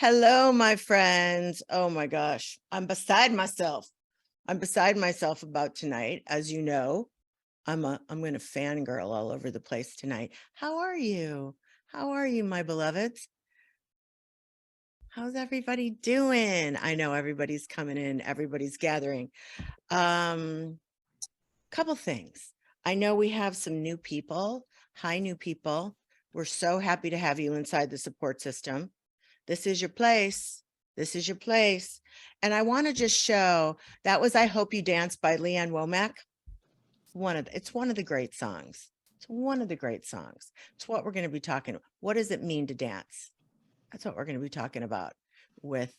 Hello, my friends. Oh my gosh, I'm beside myself. I'm beside myself about tonight. As you know, I'm going to fangirl all over the place tonight. How are you? How are you, my beloveds? How's everybody doing? I know everybody's coming in, everybody's gathering. Um, Couple things. I know we have some new people. Hi, new people. We're so happy to have you inside the support system. This is your place. This is your place. And I want to just show that was I Hope You Dance by Leanne Womack. It's one of the great songs. It's one of the great songs. It's what we're going to be talking about. What does it mean to dance? That's what we're going to be talking about with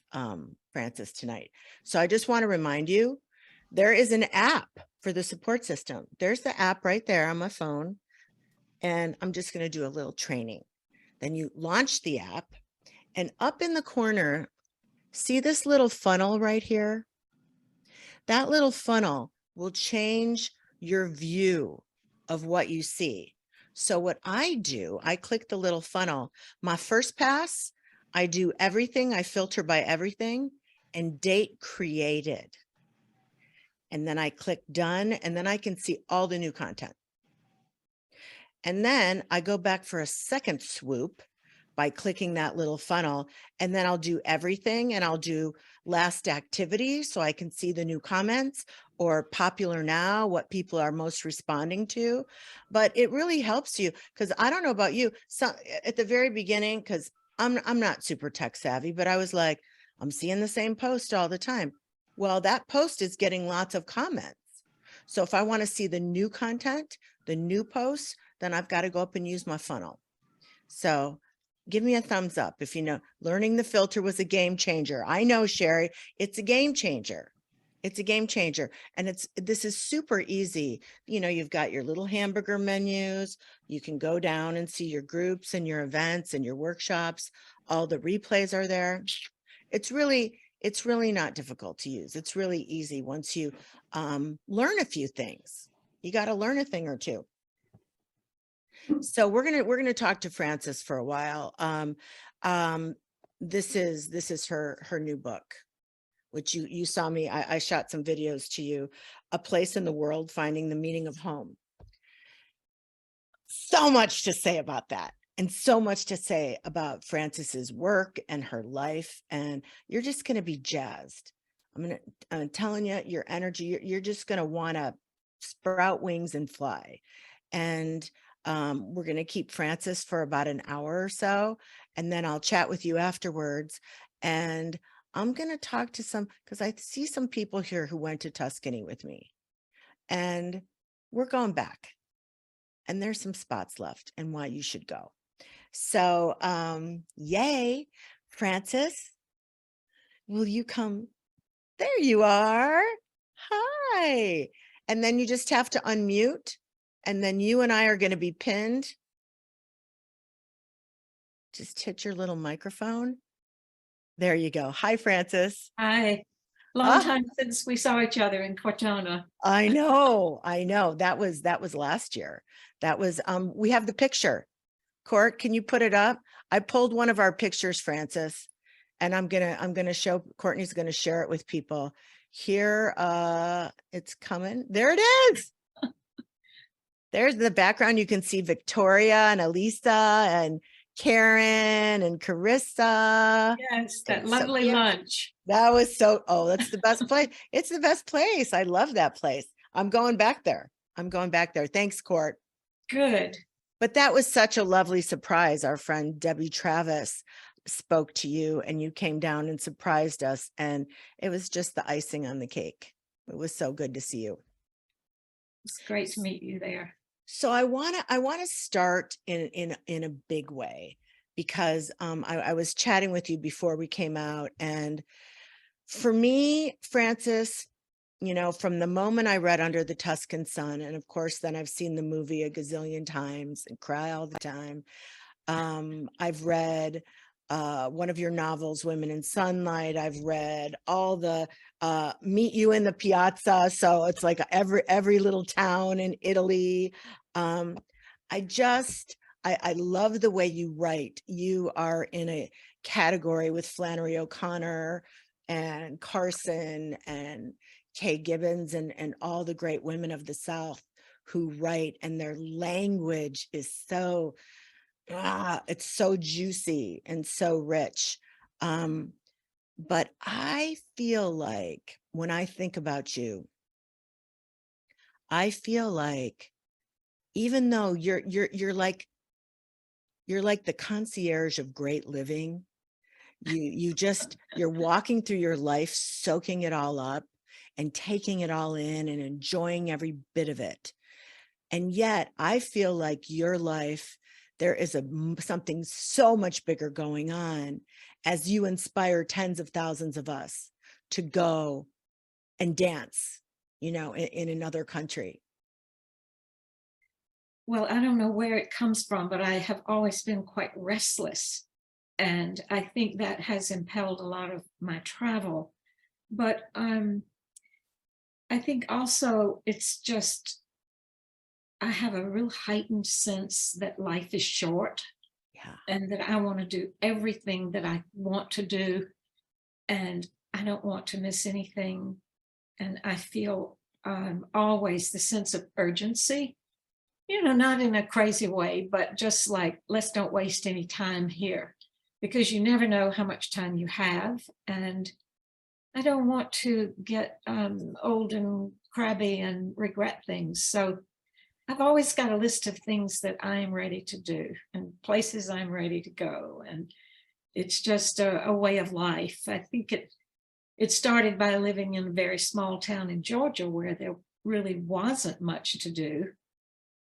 Frances tonight. So I just want to remind you, there is an app for the support system. There's the app right there on my phone. And I'm just going to do a little training. Then you launch the app, and up in the corner, see this little funnel right here? That little funnel will change your view of what you see. So what I do, I click the little funnel. My first pass, I do everything. I filter by everything and date created. And then I click done, and then I can see all the new content. And then I go back for a second swoop by clicking that little funnel, and then I'll do everything, and I'll do last activity so I can see the new comments or popular now, what people are most responding to. But it really helps you, because I don't know about you, so at the very beginning, because I'm not super tech savvy, but I was like, I'm seeing the same post all the time. Well, that post is getting lots of comments. So if I want to see the new content, the new posts, then I've got to go up and use my funnel. So give me a thumbs up if you know learning the filter was a game changer. I know, Sheri, it's a game changer. It's a game changer. And this is super easy. You know, you've got your little hamburger menus. You can go down and see your groups and your events and your workshops. All the replays are there. It's really not difficult to use. It's really easy once you learn a few things. You got to learn a thing or two. So we're gonna talk to Frances for a while. This is her new book, which you saw me. I shot some videos to you. A Place in the World: Finding the Meaning of Home. So much to say about that, and so much to say about Frances's work and her life, and you're just gonna be jazzed. I'm telling you, your energy. You're just gonna want to sprout wings and fly. And we're going to keep Frances for about an hour or so, and then I'll chat with you afterwards. And I'm going to talk to some, because I see some people here who went to Tuscany with me, and we're going back. And there's some spots left and why you should go. So, yay, Frances, will you come? There you are. Hi. And then you just have to unmute. And then you and I are going to be pinned. Just hit your little microphone. There you go. Hi, Frances. Hi. Long time since we saw each other in Cortona. I know. That was last year. That was we have the picture. Court, can you put it up? I pulled one of our pictures, Frances, and I'm gonna show, Courtney's gonna share it with people. Here, it's coming. There it is. There's the background. You can see Victoria and Elisa and Karen and Carissa. Yes, that lovely lunch. That was that's the best place. It's the best place. I love that place. I'm going back there. Thanks, Court. Good. But that was such a lovely surprise. Our friend Debbie Travis spoke to you, and you came down and surprised us. And it was just the icing on the cake. It was so good to see you. It's great to meet you there. So I want to start in a big way, because I was chatting with you before we came out, and for me, Frances, you know, from the moment I read Under the Tuscan Sun, and of course then I've seen the movie a gazillion times and cry all the time. I've read one of your novels, Women in Sunlight. I've read all the Meet You in the Piazza. So it's like every little town in Italy. I love the way you write. You are in category with Flannery O'Connor and Carson and Kay Gibbons and all the great women of the South who write, and their language is so it's so juicy and so rich. But I feel like when I think about you, I feel like even though you're like the concierge of great living, you're walking through your life, soaking it all up and taking it all in and enjoying every bit of it. And yet I feel like your life, there is something so much bigger going on as you inspire tens of thousands of us to go and dance, in another country. Well, I don't know where it comes from, but I have always been quite restless. And I think that has impelled a lot of my travel. But I think also it's just, I have a real heightened sense that life is short Yeah. and that I want to do everything that I want to do. And I don't want to miss anything. And I feel always the sense of urgency, not in a crazy way, but just like, let's don't waste any time here because you never know how much time you have. And I don't want to get old and crabby and regret things. So I've always got a list of things that I'm ready to do and places I'm ready to go. And it's just a way of life. I think it started by living in a very small town in Georgia where there really wasn't much to do.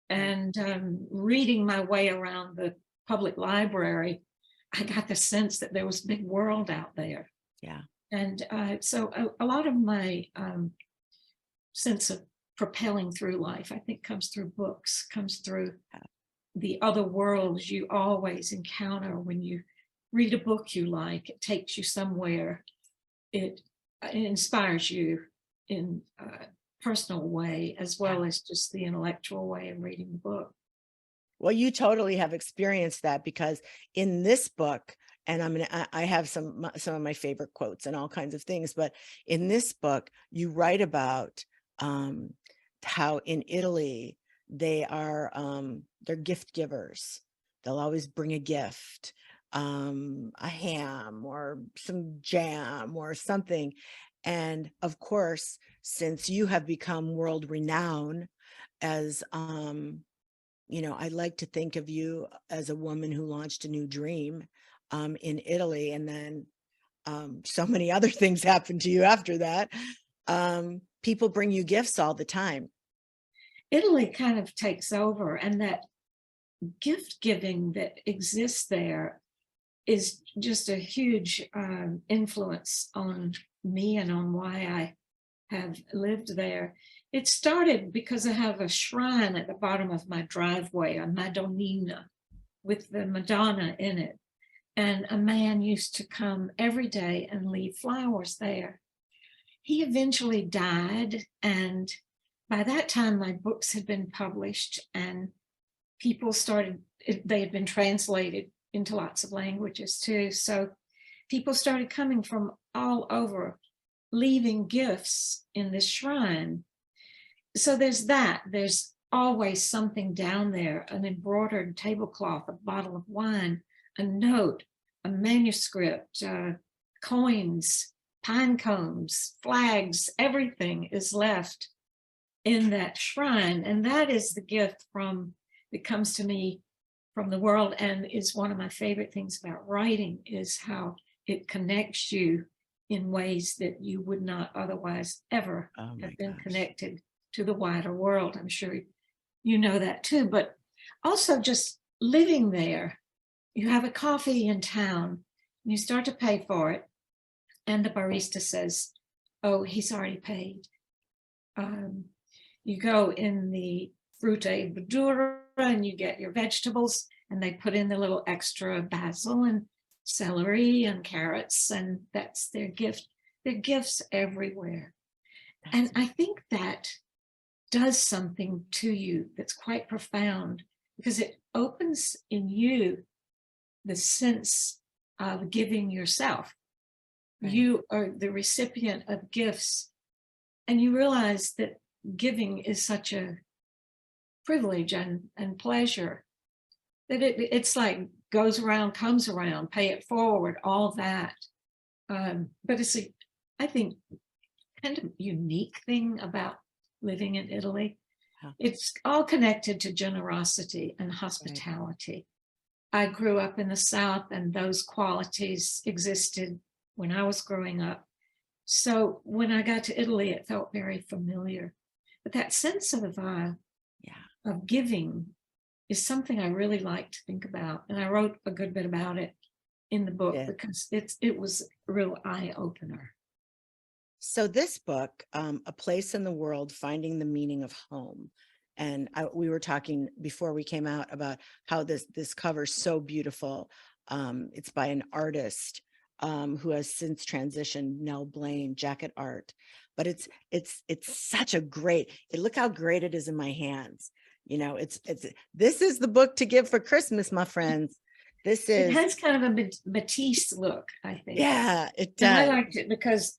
And reading my way around the public library, I got the sense that there was a big world out there. Yeah. And so a lot of my sense of propelling through life, I think, comes through books, comes through the other worlds you always encounter when you read a book you like. It takes you somewhere. It inspires you in a personal way as well as just the intellectual way of reading the book. Well, you totally have experienced that because in this book, and I have some of my favorite quotes and all kinds of things, but in this book, you write about how in Italy they're gift givers. They'll always bring a gift, a ham or some jam or something. And of course, since you have become world renowned as I like to think of you as a woman who launched a new dream in Italy, and then so many other things happened to you after that. People bring you gifts all the time. Italy kind of takes over, and that gift giving that exists there is just a huge influence on me and on why I have lived there. It started because I have a shrine at the bottom of my driveway, a Madonnina, with the Madonna in it. And a man used to come every day and leave flowers there. He eventually died, and by that time, my books had been published, and people started, they had been translated into lots of languages too. So people started coming from all over, leaving gifts in this shrine. So there's that. There's always something down there, an embroidered tablecloth, a bottle of wine, a note, a manuscript, coins, pine cones, flags, everything is left in that shrine. And that is the gift that comes to me from the world, and is one of my favorite things about writing, is how it connects you in ways that you would not otherwise ever have been connected to the wider world. I'm sure you know that too. But also just living there, you have a coffee in town, and you start to pay for it, and the barista says, "Oh, he's already paid." You go in the frutta verdura and you get your vegetables, and they put in the little extra basil and celery and carrots, and that's their gift. There are gifts everywhere. And I think that does something to you that's quite profound, because it opens in you the sense of giving yourself. Right. You are the recipient of gifts, and you realize that giving is such a privilege and pleasure that it's like goes around, comes around, pay it forward, all that. But it's a, I think, kind of unique thing about living in Italy. Yeah. It's all connected to generosity and Right. hospitality. I grew up in the South, and those qualities existed when I was growing up. So when I got to Italy, it felt very familiar. But that sense Yeah. of giving is something I really like to think about. And I wrote a good bit about it in the book Yeah. because it was a real eye opener. So this book, A Place in the World, Finding the Meaning of Home. And we were talking before we came out about how this cover is so beautiful. It's by an artist who has since transitioned, Nell Blaine, Jacket Art. But it's such a great, look how great it is in my hands. You know, this is the book to give for Christmas, my friends. This It is, has kind of a Matisse look, I think. yeah, it And I does. liked it because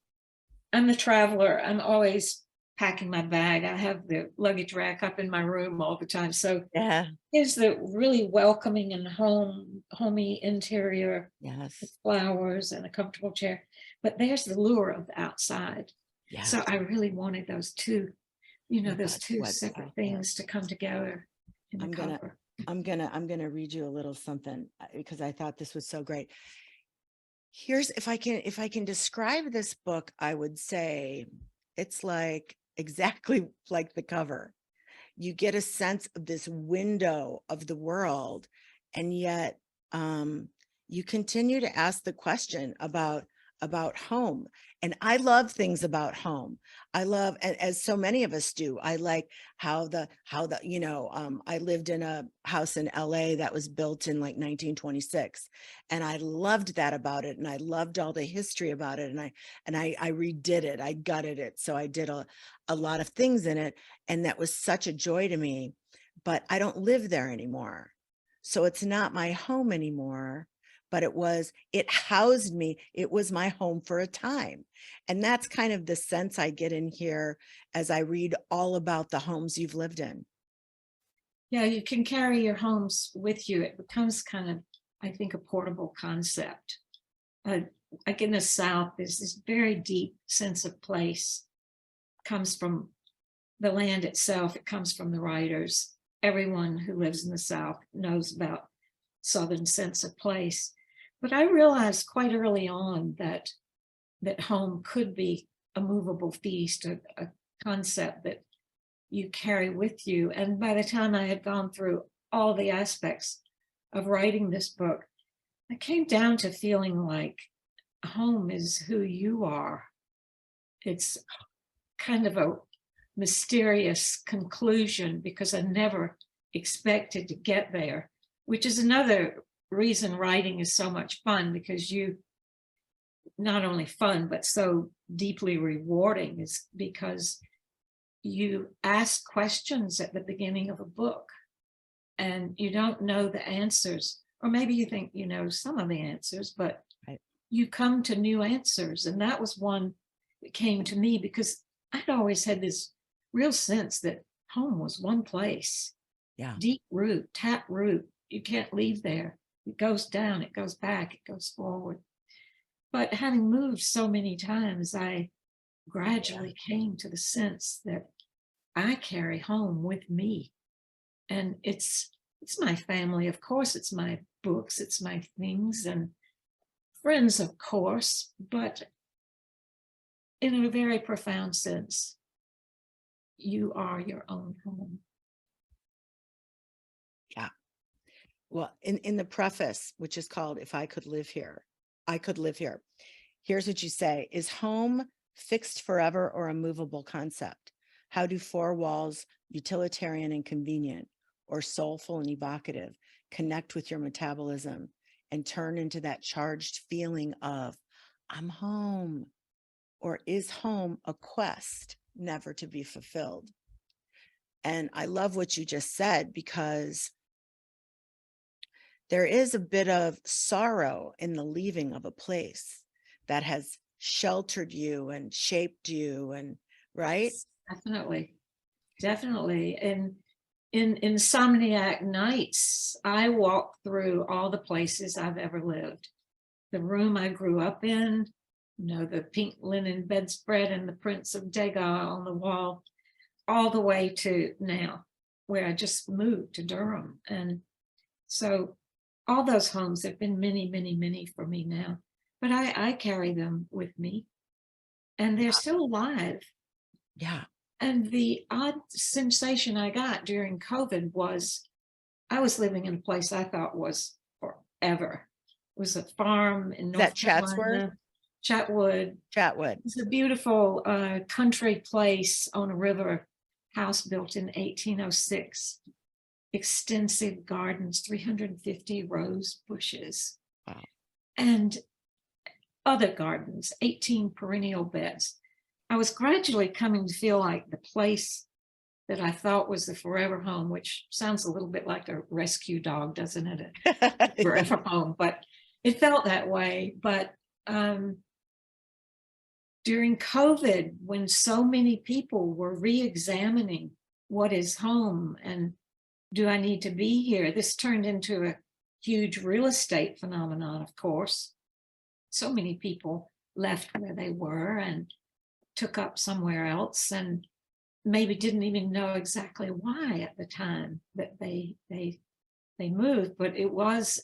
I'm a traveler. I'm always packing my bag. I have the luggage rack up in my room all the time. So Yeah. here's the really welcoming and homey interior with Yes. flowers and a comfortable chair. But there's the lure of the outside. So Yes. I really wanted those two, Oh those God, two what's separate out there? things to come together in the I'm gonna, cover. I'm gonna read you a little something because I thought this was so great. Here's, if I can describe this book, I would say it's like exactly like the cover. You get a sense of this window of the world, and yet you continue to ask the question about home. And I love things about home. I love, as so many of us do, I like how the I lived in a house in LA that was built in like 1926, and I loved that about it, and I loved all the history about it, and I redid it, I gutted it, so I did a lot of things in it, and that was such a joy to me. But I don't live there anymore, so it's not my home anymore. But it housed me, it was my home for a time. And that's kind of the sense I get in here as I read all about the homes you've lived in. Yeah, you can carry your homes with you. It becomes kind of, I think, a portable concept. Uh, like in the South, there's this very deep sense of place. Comes from the land itself. It comes from the writers. Everyone who lives in the South knows about Southern sense of place. But I realized quite early on that home could be a movable feast, a concept that you carry with you. And by the time I had gone through all the aspects of writing this book, I came down to feeling like home is who you are. It's kind of a mysterious conclusion because I never expected to get there, which is another reason writing is so much fun, because you not only fun but so deeply rewarding is because you ask questions at the beginning of a book and you don't know the answers, or maybe you think you know some of the answers, but Right. you come to new answers. And that was one that came to me because I'd always had this real sense that home was one place, Yeah. deep root, tap root. You can't leave there. It goes down, it goes back, it goes forward. But having moved so many times, I gradually came to the sense that I carry home with me. And it's my family, of course, it's my books, it's my things and friends, of course, but in a very profound sense, you are your own home. Yeah. Well, in the preface, which is called If I Could Live Here, I Could Live Here. Here's what you say: is home fixed forever or a movable concept? How do four walls, utilitarian and convenient, or soulful and evocative, connect with your metabolism and turn into that charged feeling of, I'm home? Or is home a quest never to be fulfilled? And I love what you just said, because there is a bit of sorrow in the leaving of a place that has sheltered you and shaped you, and right? Yes, definitely, definitely. And in insomniac nights, I walk through all the places I've ever lived. The room I grew up in, the pink linen bedspread and the prints of Degas on the wall, all the way to now, where I just moved to Durham. And so all those homes have been many, many, many for me now. But I carry them with me, and they're still alive. Yeah. And the odd sensation I got during COVID was I was living in a place I thought was forever. It was a farm in Is that North Chatsworth? Carolina, Chatwood. Chatwood. It's a beautiful country place on a river, house built in 1806. Extensive gardens, 350 rose bushes, Wow. and other gardens, 18 perennial beds. I was gradually coming to feel like the place that I thought was the forever home, which sounds a little bit like a rescue dog, doesn't it? A Yeah. forever home, but it felt that way. But during COVID, when so many people were re-examining what is home and do I need to be here, this turned into a huge real estate phenomenon, of course. So many people left where they were and took up somewhere else, and maybe didn't even know exactly why at the time that they moved, but it was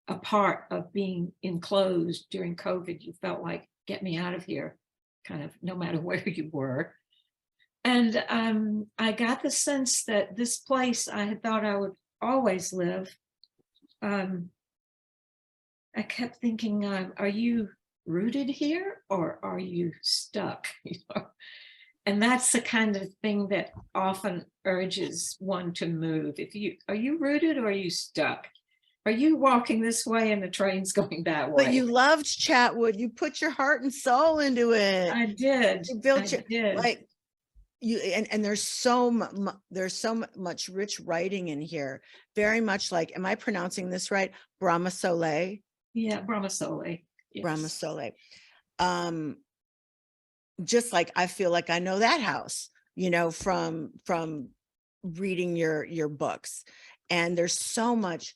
a part of being enclosed during COVID. You felt like, get me out of here, kind of, no matter where you were. And I got the sense that this place I had thought I would always live, I kept thinking, are you rooted here or are you stuck? And that's the kind of thing that often urges one to move. Are you rooted or are you stuck? Are you walking this way and the train's going that way? But you loved Chatwood. You put your heart and soul into it. I did. You built I did. like you, and there's so much rich writing in here. Very much like, am I pronouncing this right? Brahma Soleil. Yeah, Brahma Soleil. Yes. Brahma Soleil. Just like I feel like I know that house, from reading your books. And there's so much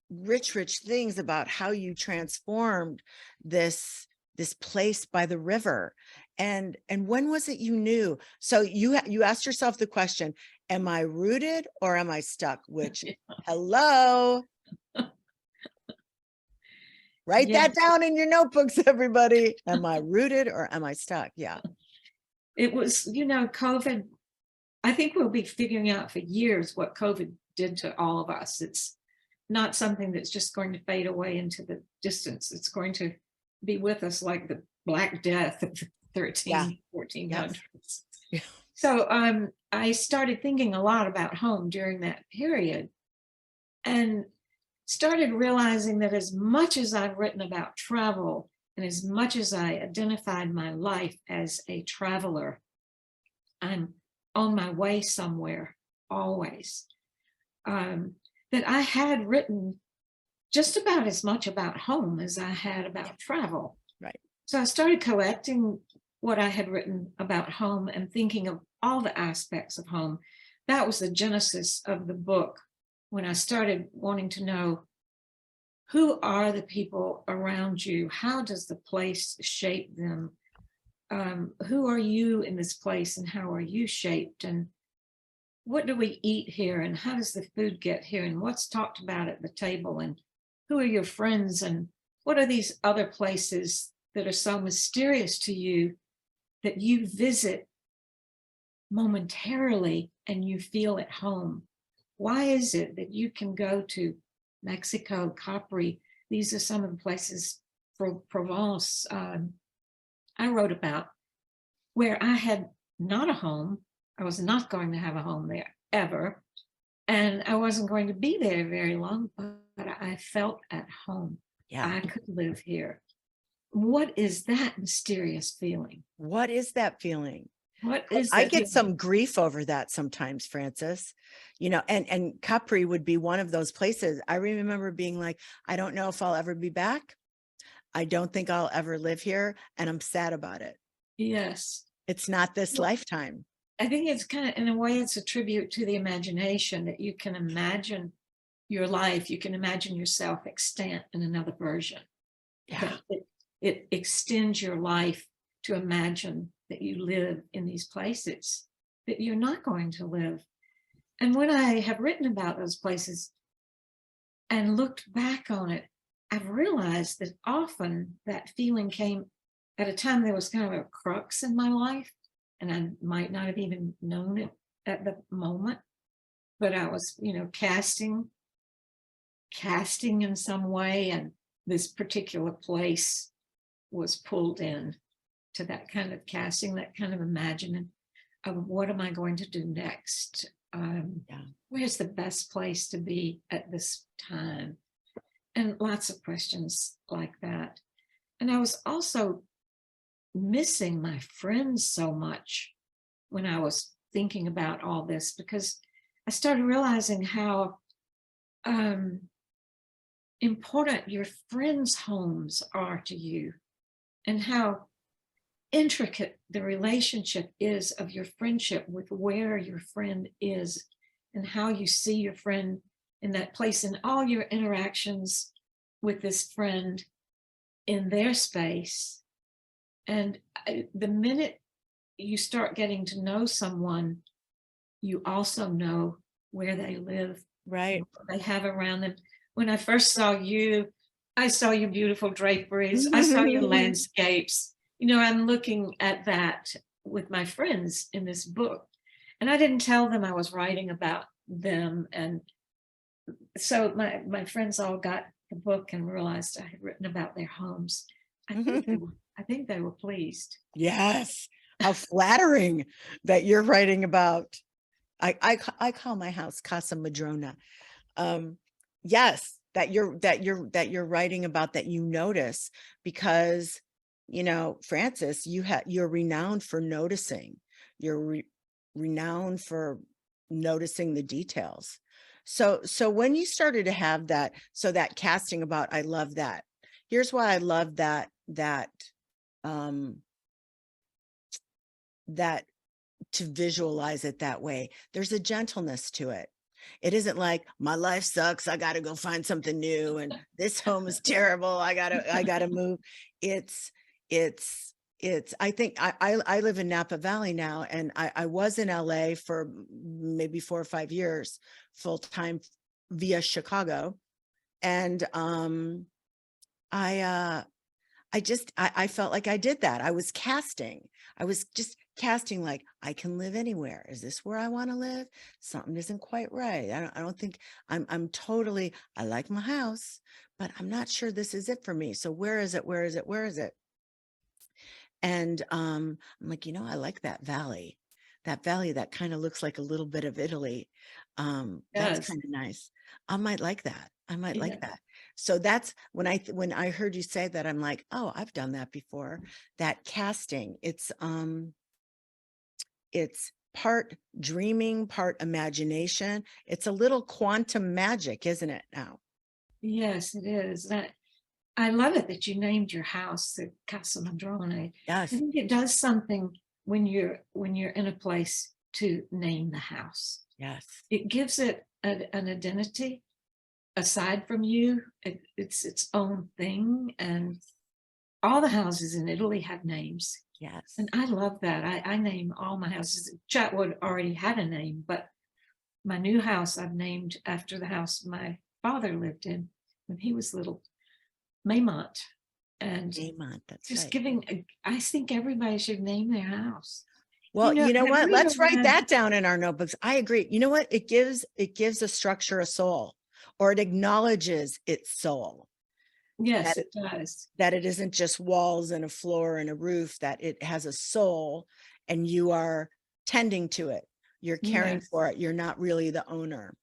rich things about how you transformed this place by the river. And when was it you knew? So you asked yourself the question, am I rooted or am I stuck? Which, hello. Write that down in your notebooks, everybody. Am I rooted or am I stuck? Yeah. It was, COVID, I think we'll be figuring out for years what COVID did to all of us. It's not something that's just going to fade away into the distance. It's going to be with us like the Black Death of the 1400s. Yeah. So I started thinking a lot about home during that period, and started realizing that as much as I've written about travel and as much as I identified my life as a traveler, I'm on my way somewhere always. That I had written just about as much about home as I had about travel. Right. So I started collecting what I had written about home and thinking of all the aspects of home. That was the genesis of the book, when I started wanting to know, who are the people around you? How does the place shape them? Who are you in this place and how are you shaped? And what do we eat here? And how does the food get here? And what's talked about at the table? And who are your friends? And what are these other places that are so mysterious to you that you visit momentarily and you feel at home? Why is it that you can go to Mexico, Capri? These are some of the places, for Provence, I wrote about, where I had not a home. I was not going to have a home there ever. And I wasn't going to be there very long, but I felt at home. Yeah. I could live here. What is that mysterious feeling? What is that feeling? What is I that? get some grief over that sometimes, Francis, and Capri would be one of those places. I remember being like, I don't know if I'll ever be back. I don't think I'll ever live here, and I'm sad about it. Yes. It's not this Well, lifetime. I think it's kind of, in a way, it's a tribute to the imagination that you can imagine your life. You can imagine yourself extant in another version. Yeah. That it extends your life to imagine that you live in these places that you're not going to live. And when I have written about those places and looked back on it, I've realized that often that feeling came at a time there was kind of a crux in my life, and I might not have even known it at the moment, but I was, casting in some way, and this particular place was pulled in to that kind of casting, that kind of imagining of what am I going to do next? Yeah. Where's the best place to be at this time? And lots of questions like that. And I was also missing my friends so much when I was thinking about all this, because I started realizing how um, important your friends' homes are to you, and how intricate the relationship is of your friendship with where your friend is, and how you see your friend in that place, and all your interactions with this friend in their space. And the minute you start getting to know someone, you also know where they live, Right. what they have around them. When I first saw you, I saw your beautiful draperies, I saw your landscapes. I'm looking at that with my friends in this book. And I didn't tell them I was writing about them. And so my friends all got the book and realized I had written about their homes. I think they were pleased. Yes. How flattering that you're writing about. I call my house Casa Madrona. Yes, that you're writing about, that you notice, because Francis, you're renowned for noticing. You're renowned for noticing the details. So when you started to have that, so that casting about, I love that. Here's why I love um that to visualize it that way. There's a gentleness to it. It isn't like, my life sucks, I got to go find something new, and this home is terrible, I got to move. It's I think I live in Napa Valley now, and I was in LA for maybe 4 or 5 years full time via Chicago. And I I felt like I did that. I was casting. I was just casting, like, I can live anywhere. Is this where I want to live? Something isn't quite right. I don't think I'm totally, I like my house, but I'm not sure this is it for me. So where is it? Where is it? Where is it? And I'm like, I like that valley. That valley that kind of looks like a little bit of Italy. That's Yes. kind of nice. I might like that. I might Yeah. like that. So that's when I heard you say that, I'm like, oh, I've done that before. That casting, it's part dreaming, part imagination. It's a little quantum magic, isn't it now? Yes, it is. I love it that you named your house the Casa Madrone. I Yes. think it does something when you're in a place to name the house. Yes. It gives it an identity aside from you. It's its own thing, and all the houses in Italy have names. Yes. And I love that. I name all my houses. Chatwood already had a name, but my new house I've named after the house my father lived in when he was little, Maymont. And Amon, that's just right. I think everybody should name their house. Well, you know Have what? you ever Let's write read? that down in our notebooks. I agree. You know what? It gives a structure, a soul, or it acknowledges its soul, Yes, that it does. that it isn't just walls and a floor and a roof, that it has a soul, and you are tending to it. You're caring Yes. for it. You're not really the owner.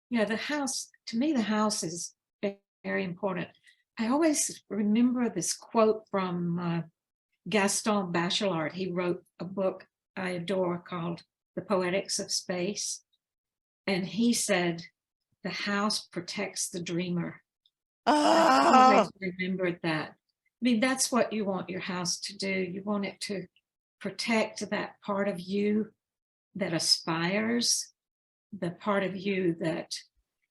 Yeah, the house, to me, the house is very important. I always remember this quote from Gaston Bachelard. He wrote a book I adore called The Poetics of Space. And he said, the house protects the dreamer. I've Oh, always remembered that. I mean, that's what you want your house to do. You want it to protect that part of you that aspires, the part of you that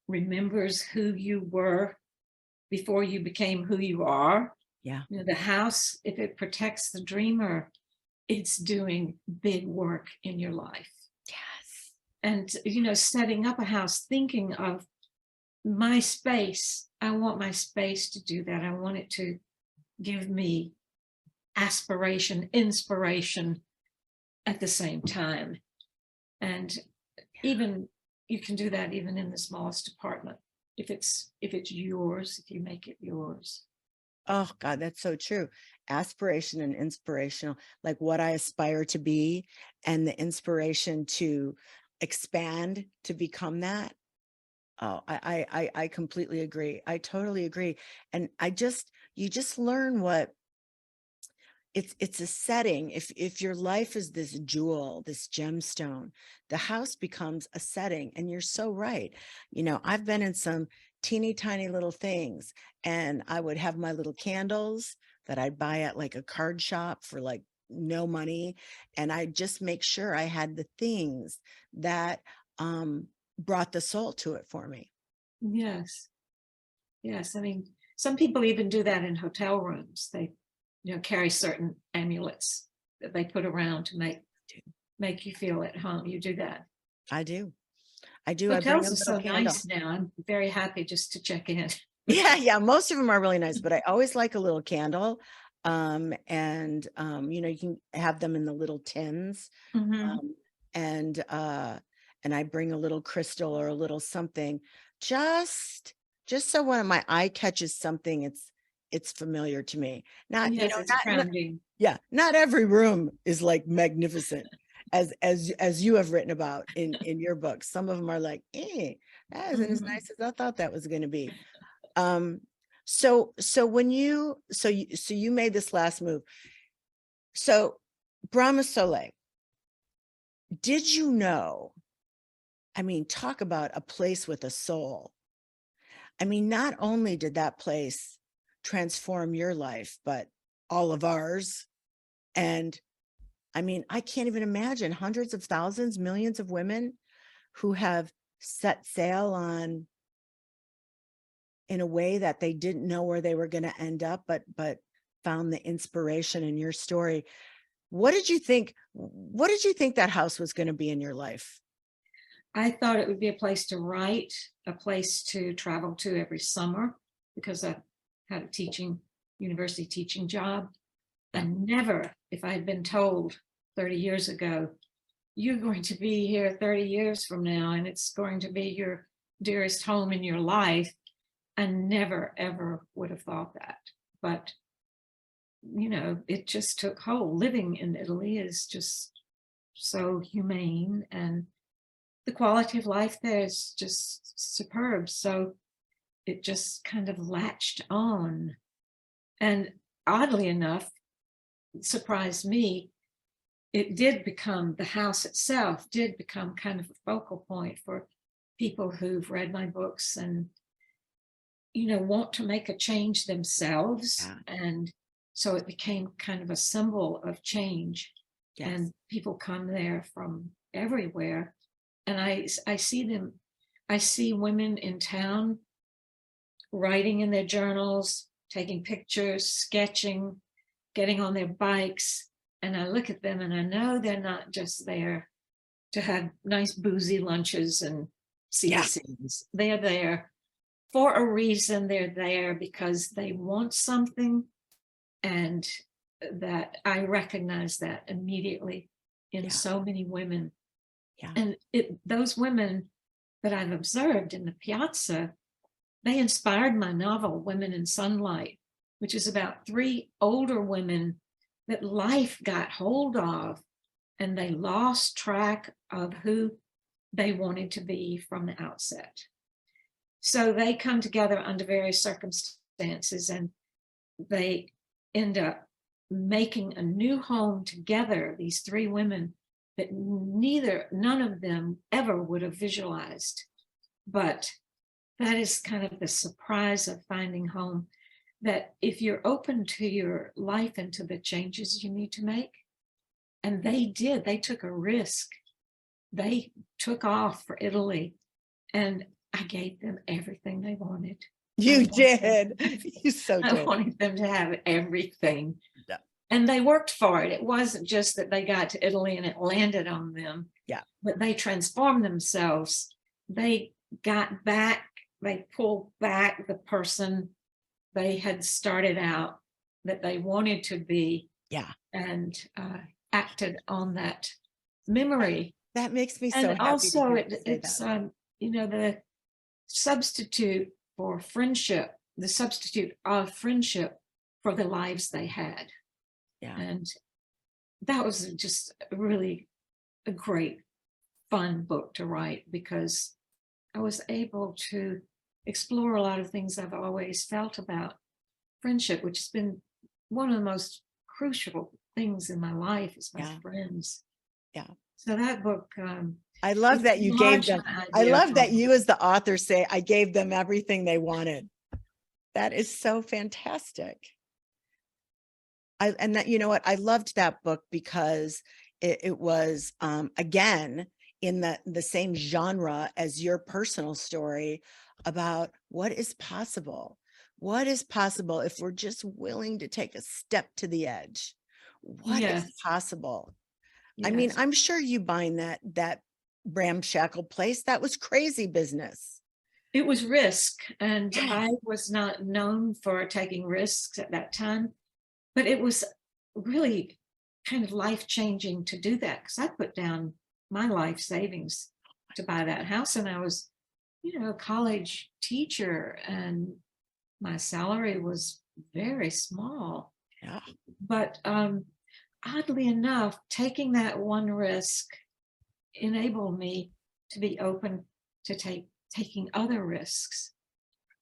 remembers who you were before you became who you are. yeah. You know, the house, if it protects the dreamer, it's doing big work in your life. Yes. And, you know, setting up a house, thinking of my space. I want my space to do that. I want it to give me aspiration, inspiration at the same time. And even you can do that even in the smallest apartment. If it's yours, if you make it yours. Oh God, that's so true. Aspiration and inspirational, like what I aspire to be, and the inspiration to expand to become that. Oh, I completely agree. I totally agree. And you just learn what it's a setting. If your life is this jewel, this gemstone, the house becomes a setting. And you're so right. You know, I've been in some teeny tiny little things, and I would have my little candles that I'd buy at like a card shop for like no money. And I just make sure I had the things that brought the soul to it for me. Yes. Yes. I mean, some people even do that in hotel rooms. They, you know, carry certain amulets that they put around to make you feel at home. You do that. I do. I do. I bring a Hotels are little so candle. nice now. I'm very happy just to check in. Yeah, yeah, most of them are really nice, but I always like a little candle. You know, you can have them in the little tins. Mhm. Um, and and I bring a little crystal or a little something, just just so when my eye catches something, it's familiar to me. Not, you Yes, know, it's grounding. yeah, not every room is like magnificent as you have written about in your book. Some of them are like, that isn't as Mhm. nice as I thought that was going to be. Um, so you made this last move. So Brahma Soleil, did you know? I mean, talk about a place with a soul. I mean, not only did that place transform your life, but all of ours. And I mean, I can't even imagine hundreds of thousands, millions of women who have set sail on in a way that they didn't know where they were going to end up, but found the inspiration in your story. What did you think? What did you think that house was going to be in your life? I thought it would be a place to write, a place to travel to every summer because I had a university teaching job. Yeah. And never, if I had been told 30 years ago, you're going to be here 30 years from now and it's going to be your dearest home in your life, I never, ever would have thought that. But, you know, it just took hold. Living in Italy is just so humane and the quality of life there is just superb. So it just kind of latched on. And oddly enough, it surprised me, it did become, the house itself did become kind of a focal point for people who've read my books and, you know, want to make a change themselves. Yeah. And so it became kind of a symbol of change. Yes. And people come there from everywhere. And I see them, I see women in town writing in their journals, taking pictures, sketching, getting on their bikes. And I look at them and I know they're not just there to have nice boozy lunches and see the Yeah. scenes. They're there for a reason. They're there because they want something. And that I recognize that immediately in Yeah. so many women. Yeah. And those women that I've observed in the piazza, they inspired my novel, Women in Sunlight, which is about three older women that life got hold of and they lost track of who they wanted to be from the outset. So they come together under various circumstances and they end up making a new home together, these three women that none of them ever would have visualized. But that is kind of the surprise of finding home, that if you're open to your life and to the changes you need to make, and they took a risk. They took off for Italy, and I gave them everything they wanted. I You wanted them did. You so I did. wanted them to have everything. Yeah. And they worked for it. It wasn't just that they got to Italy and it landed on them, Yeah. but they transformed themselves. They got back, they pulled back the person they had started out that they wanted to be, Yeah. and acted on that memory. That makes me so And happy to also hear you say it's that. the substitute for friendship, the substitute of friendship for the lives they had. Yeah. And that was just really a great, fun book to write, because I was able to explore a lot of things I've always felt about friendship, which has been one of the most crucial things in my life, is my Yeah. friends. Yeah. So that book, I love it that you gave enlarged them. my I idea love for that you as the author say, I gave them everything they wanted. That is so fantastic. And that, you know what, I loved that book because it was, again, in the same genre as your personal story about what is possible. What is possible if we're just willing to take a step to the edge? What is Yes, possible? I mean, yes. I'm sure you buying that ramshackle place, that was crazy business. It was risk, and Yeah. I was not known for taking risks at that time, but it was really kind of life changing to do that, because I put down my life savings to buy that house, and I was, a college teacher, and my salary was very small. Yeah. But oddly enough, taking that one risk enabled me to be open to taking other risks.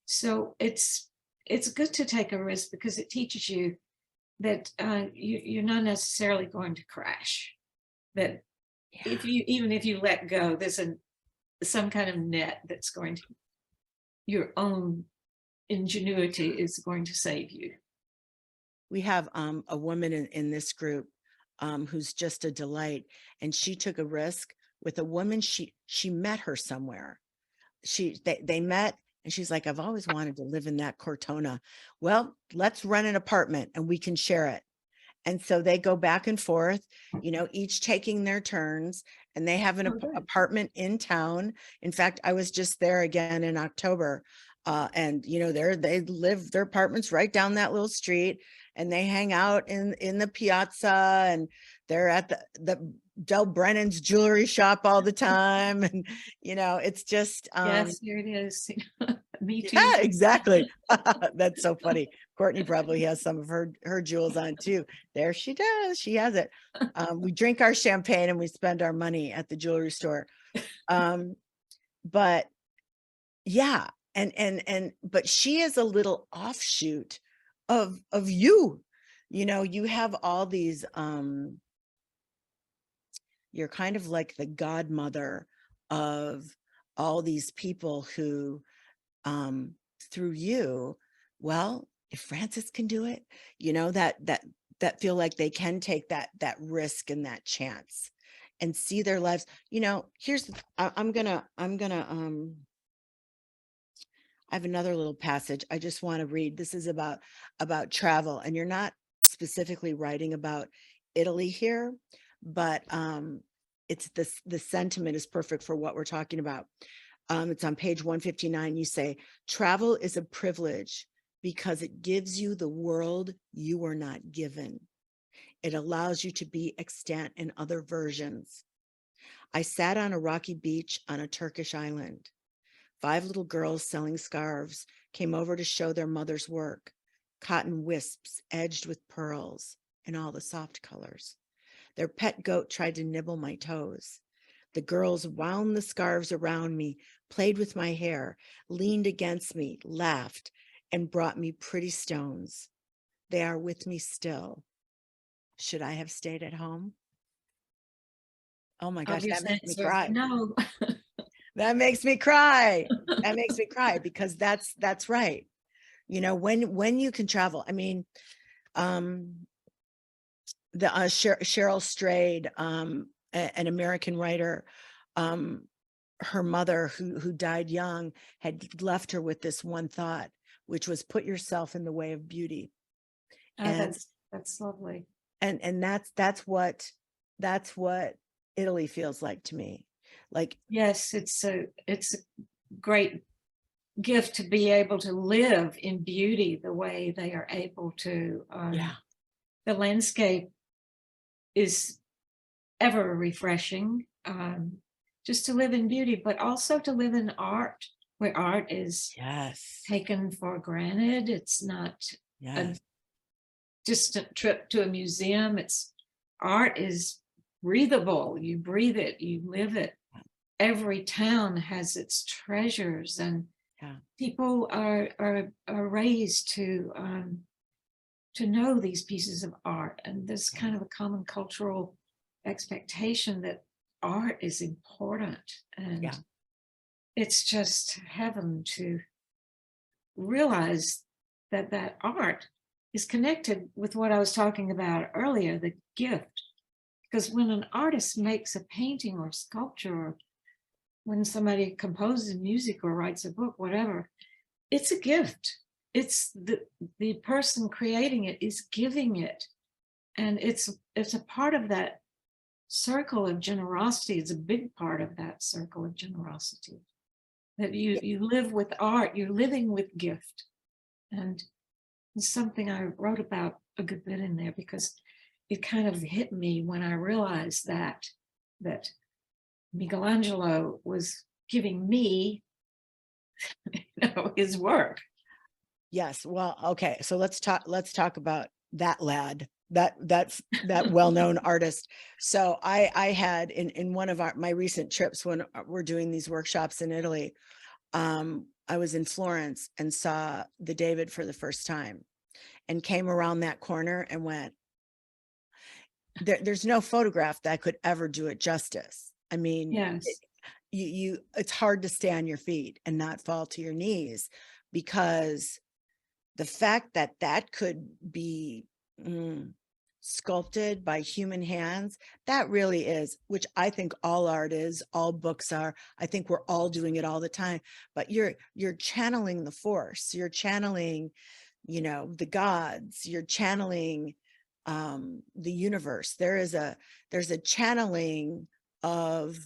So it's good to take a risk, because it teaches you that you're not necessarily going to crash. That Yeah. even if you let go, there's some kind of net that's going to, your own ingenuity is going to save you. We have a woman in this group who's just a delight, and she took a risk with a woman. She met her somewhere. They met, and she's like, I've always wanted to live in that Cortona. Well, let's rent an apartment and we can share it. And so they go back and forth, each taking their turns, and they have an Oh, good. apartment in town. In fact, I was just there again in October. And they live, their apartments right down that little street, and they hang out in the piazza, and they're at the Del Brennan's jewelry shop all the time. And it's just Yes, here it is. Me too. yeah, exactly. That's so funny. Courtney probably has some of her jewels on too. There she does. She has it. We drink our champagne and we spend our money at the jewelry store. But yeah, but she is a little offshoot of you. You have all these you're kind of like the godmother of all these people who through you, well, if Francis can do it, that feel like they can take that risk and that chance and see their lives. Here's I have another little passage I just want to read. This is about travel, and you're not specifically writing about Italy here, but it's this the sentiment is perfect for what we're talking about. It's on page 159. You say, travel is a privilege because it gives you the world you were not given. It allows you to be extant in other versions. I sat on a rocky beach on a Turkish island. 5 little girls selling scarves came over to show their mother's work, cotton wisps edged with pearls in all the soft colors. Their pet goat tried to nibble my toes. The girls wound the scarves around me, played with my hair, leaned against me, laughed, and brought me pretty stones. They are with me still. Should I have stayed at home? Oh my gosh, that Obvious makes me answer, cry. no. That makes me cry. That makes me cry because that's right. You know, when you can travel, I mean, um, the Cheryl Strayed, an American writer, um, her mother who died young had left her with this one thought, which was put yourself in the way of beauty. Oh, And that's lovely. and that's what Italy feels like to me. Like, Yes, it's a great gift to be able to live in beauty the way they are able to. yeah, The landscape is ever refreshing, just to live in beauty, but also to live in art, where art is yes, taken for granted. It's not a yes, distant trip to a museum. It's art is breathable. You breathe it, you live it. Every town has its treasures, and yeah, people are raised to know these pieces of art. And there's yeah, kind of a common cultural expectation that art is important, yeah. and it's just heaven to realize that that art is connected with what I was talking about earlier, the gift. Because when an artist makes a painting or sculpture, or when somebody composes music or writes a book, whatever, it's a gift. It's the person creating it is giving it, and it's a part of that circle of generosity. It's a big part of that circle of generosity, that you live with art, you're living with gift. And it's something I wrote about a good bit in there, because it kind of hit me when I realized that Michelangelo was giving me, his work. Yes. Well, okay. So let's talk about that lad, that well-known artist. So I had in one of my recent trips when we're doing these workshops in Italy, I was in Florence and saw the David for the first time and came around that corner and went, there's no photograph that could ever do it justice. I mean, Yes. it's hard to stay on your feet and not fall to your knees, because the fact that that could be sculpted by human hands, that really is, which I think all art is, all books are. I think we're all doing it all the time, but you're channeling the force, you're channeling, the gods, you're channeling the universe. There's a channeling of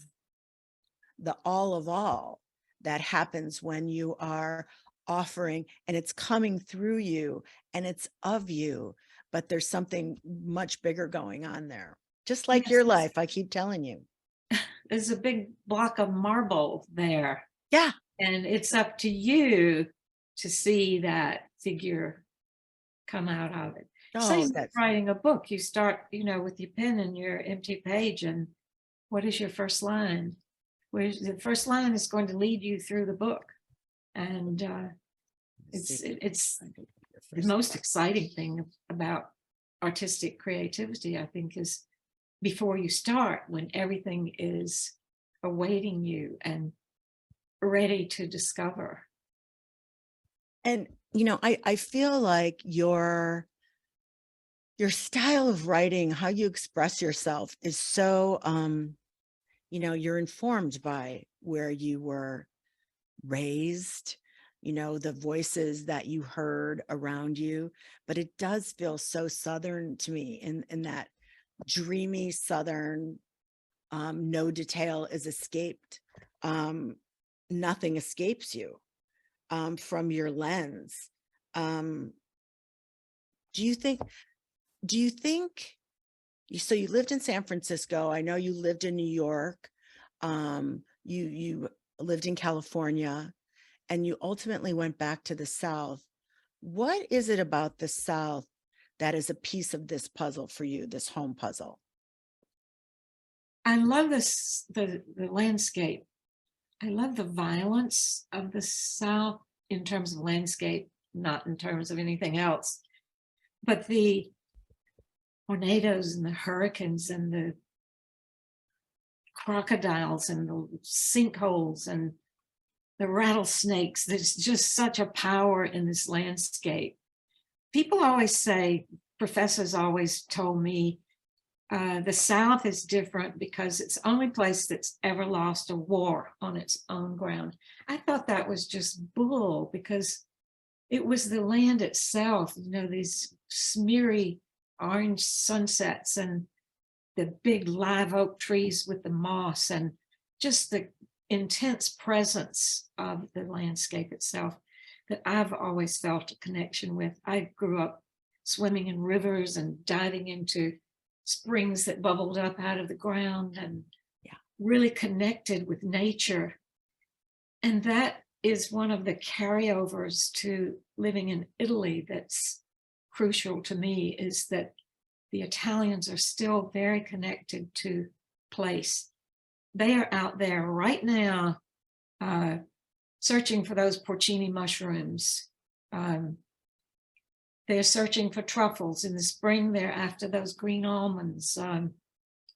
the all of all that happens when you are offering, and it's coming through you and it's of you, but there's something much bigger going on there, just like Yes, your life, I keep telling you. there's a big block of marble there, Yeah. and it's up to you to see that figure come out of it. Oh, Same with that's writing a book. You start, with your pen and your empty page, and what is your first line? Where the first line is going to lead you through the book, and it's the most exciting thing about artistic creativity, I think, is before you start, when everything is awaiting you and ready to discover. and I feel like your style of writing, how you express yourself is so you're informed by where you were raised, the voices that you heard around you, but it does feel so Southern to me, in that dreamy Southern, no detail is escaped. Um, Nothing escapes you from your lens. Um, do you think, so you lived in San Francisco. I know you lived in New York. You lived in California, and you ultimately went back to the South. What is it about the South that is a piece of this puzzle for you, this home puzzle? I love this the landscape. I love the violence of the South in terms of landscape, not in terms of anything else, but the tornadoes and the hurricanes and the crocodiles and the sinkholes and the rattlesnakes. There's just such a power in this landscape. People always say, professors always told me, the South is different because it's the only place that's ever lost a war on its own ground. I thought that was just bull, because it was the land itself, these smeary orange sunsets and the big live oak trees with the moss and just the intense presence of the landscape itself that I've always felt a connection with. I grew up swimming in rivers and diving into springs that bubbled up out of the ground, and really connected with nature. And that is one of the carryovers to living in Italy that's crucial to me, is that the Italians are still very connected to place. They are out there right now searching for those porcini mushrooms. They're searching for truffles in the spring. They're after those green almonds,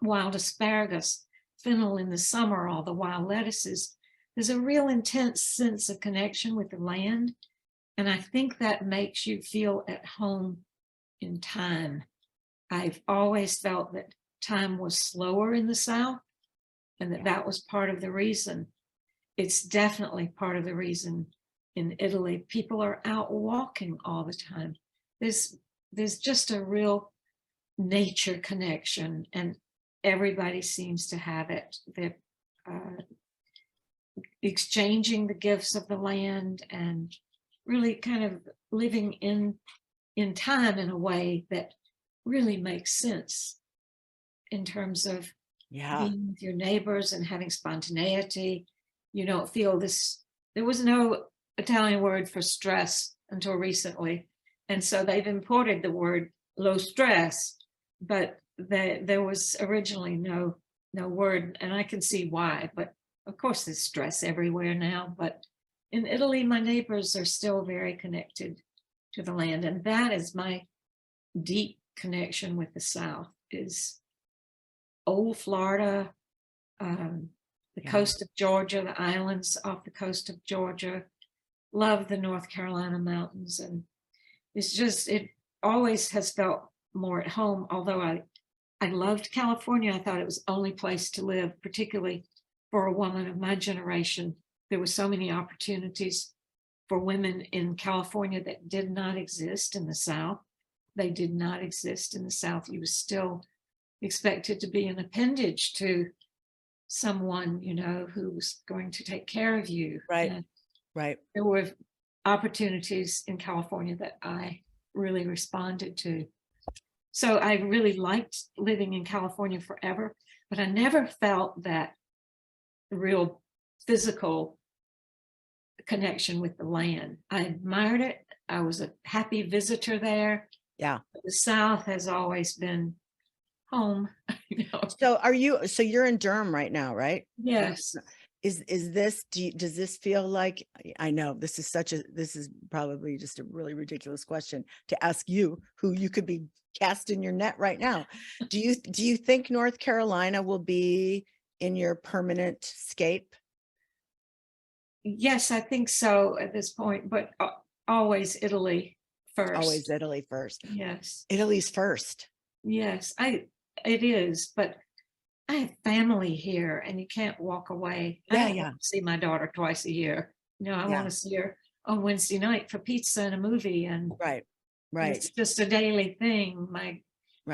wild asparagus, fennel in the summer, all the wild lettuces. There's a real intense sense of connection with the land. And I think that makes you feel at home in time. I've always felt that time was slower in the South, and that was part of the reason. It's definitely part of the reason in Italy. People are out walking all the time. There's just a real nature connection, and everybody seems to have it. They're exchanging the gifts of the land and really kind of living in time in a way that really makes sense in terms of being with your neighbors and having spontaneity. You don't feel this. There was no Italian word for stress until recently. And so they've imported the word lo stress, but there was originally no word, and I can see why. But of course, there's stress everywhere now. But in Italy, my neighbors are still very connected to the land, and that is my deep connection with the South. Is old Florida, the coast of Georgia, the islands off the coast of Georgia. Love the North Carolina mountains, and it's just, it always has felt more at home. Although I loved California, I thought it was the only place to live, particularly for a woman of my generation. There were so many opportunities for women in California that did not exist in the South. They did not exist in the South. You were still expected to be an appendage to someone, who was going to take care of you. Right. Right. There were opportunities in California that I really responded to. So I really liked living in California forever, but I never felt that real physical connection with the land. I admired it. I was a happy visitor there. Yeah. But the South has always been home. So you're in Durham right now, right? Yes. Is this, does this feel like, I know this is probably just a really ridiculous question to ask you, who you could be casting your net right now. Do you think North Carolina will be in your permanent scape? Yes, I think so at this point, but always Italy first. Always Italy first. Yes. Italy's first. Yes, it is, but I have family here, and you can't walk away. I don't want to see my daughter twice a year. I want to see her on Wednesday night for pizza and a movie, and right. It's just a daily thing. My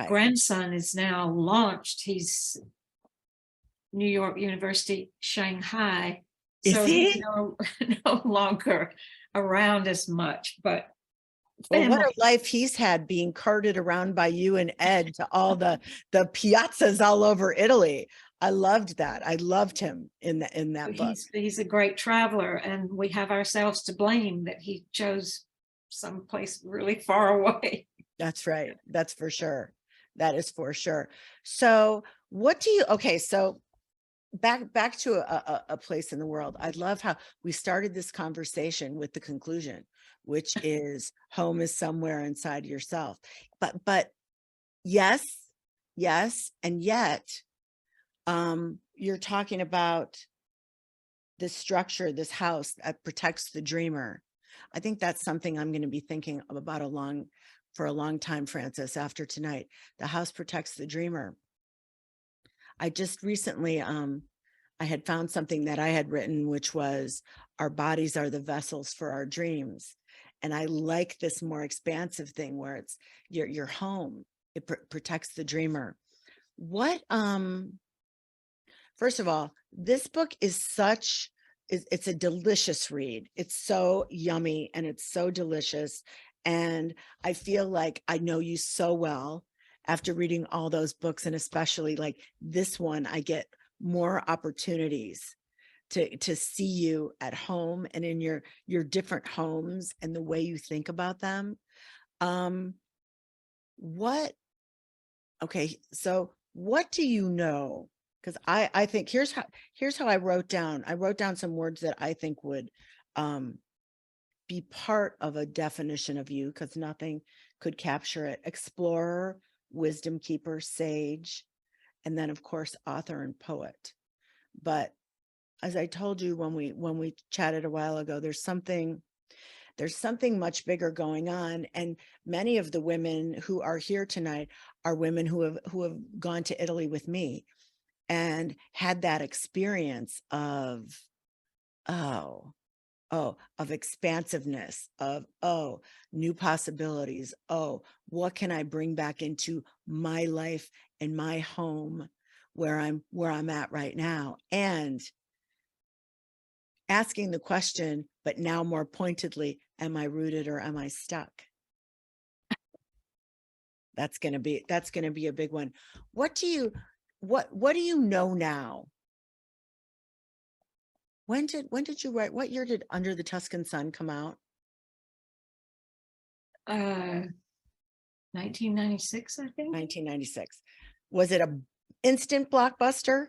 grandson is now launched. He's New York University, Shanghai. Is he? He's no longer around as much, but well, what a life he's had, being carted around by you and Ed to all the piazzas all over Italy. I loved that. I loved him in that book. He's a great traveler, and we have ourselves to blame that he chose someplace really far away. That's right. That's for sure. That is for sure. So what do you, okay, so back to a place in the world. I love how we started this conversation with the conclusion, which is home is somewhere inside yourself. But yes, and yet, you're talking about this structure, this house that protects the dreamer. I think that's something I'm going to be thinking about for a long time, Francis, after tonight. The house protects the dreamer. I just recently, I had found something that I had written, which was our bodies are the vessels for our dreams. And I like this more expansive thing where it's your home. It protects the dreamer. What, first of all, this book is it's a delicious read. It's so yummy and it's so delicious. And I feel like I know you so well after reading all those books, and especially like this one, I get more opportunities to see you at home and in your different homes and the way you think about them. What Okay, so what do you know? Because I think here's how I wrote down some words that I think would be part of a definition of you, because nothing could capture it. Explorer, wisdom keeper, sage, and then of course author and poet. But as I told you when we chatted a while ago, there's something much bigger going on, and many of the women who are here tonight are women who have gone to Italy with me and had that experience of of expansiveness, of new possibilities. What can I bring back into my life and my home where I'm at right now? And asking the question, but now more pointedly, am I rooted or am I stuck? That's going to be a big one. What do you know now? When did you write? What year did Under the Tuscan Sun come out? 1996, I think. 1996. Was it a instant blockbuster?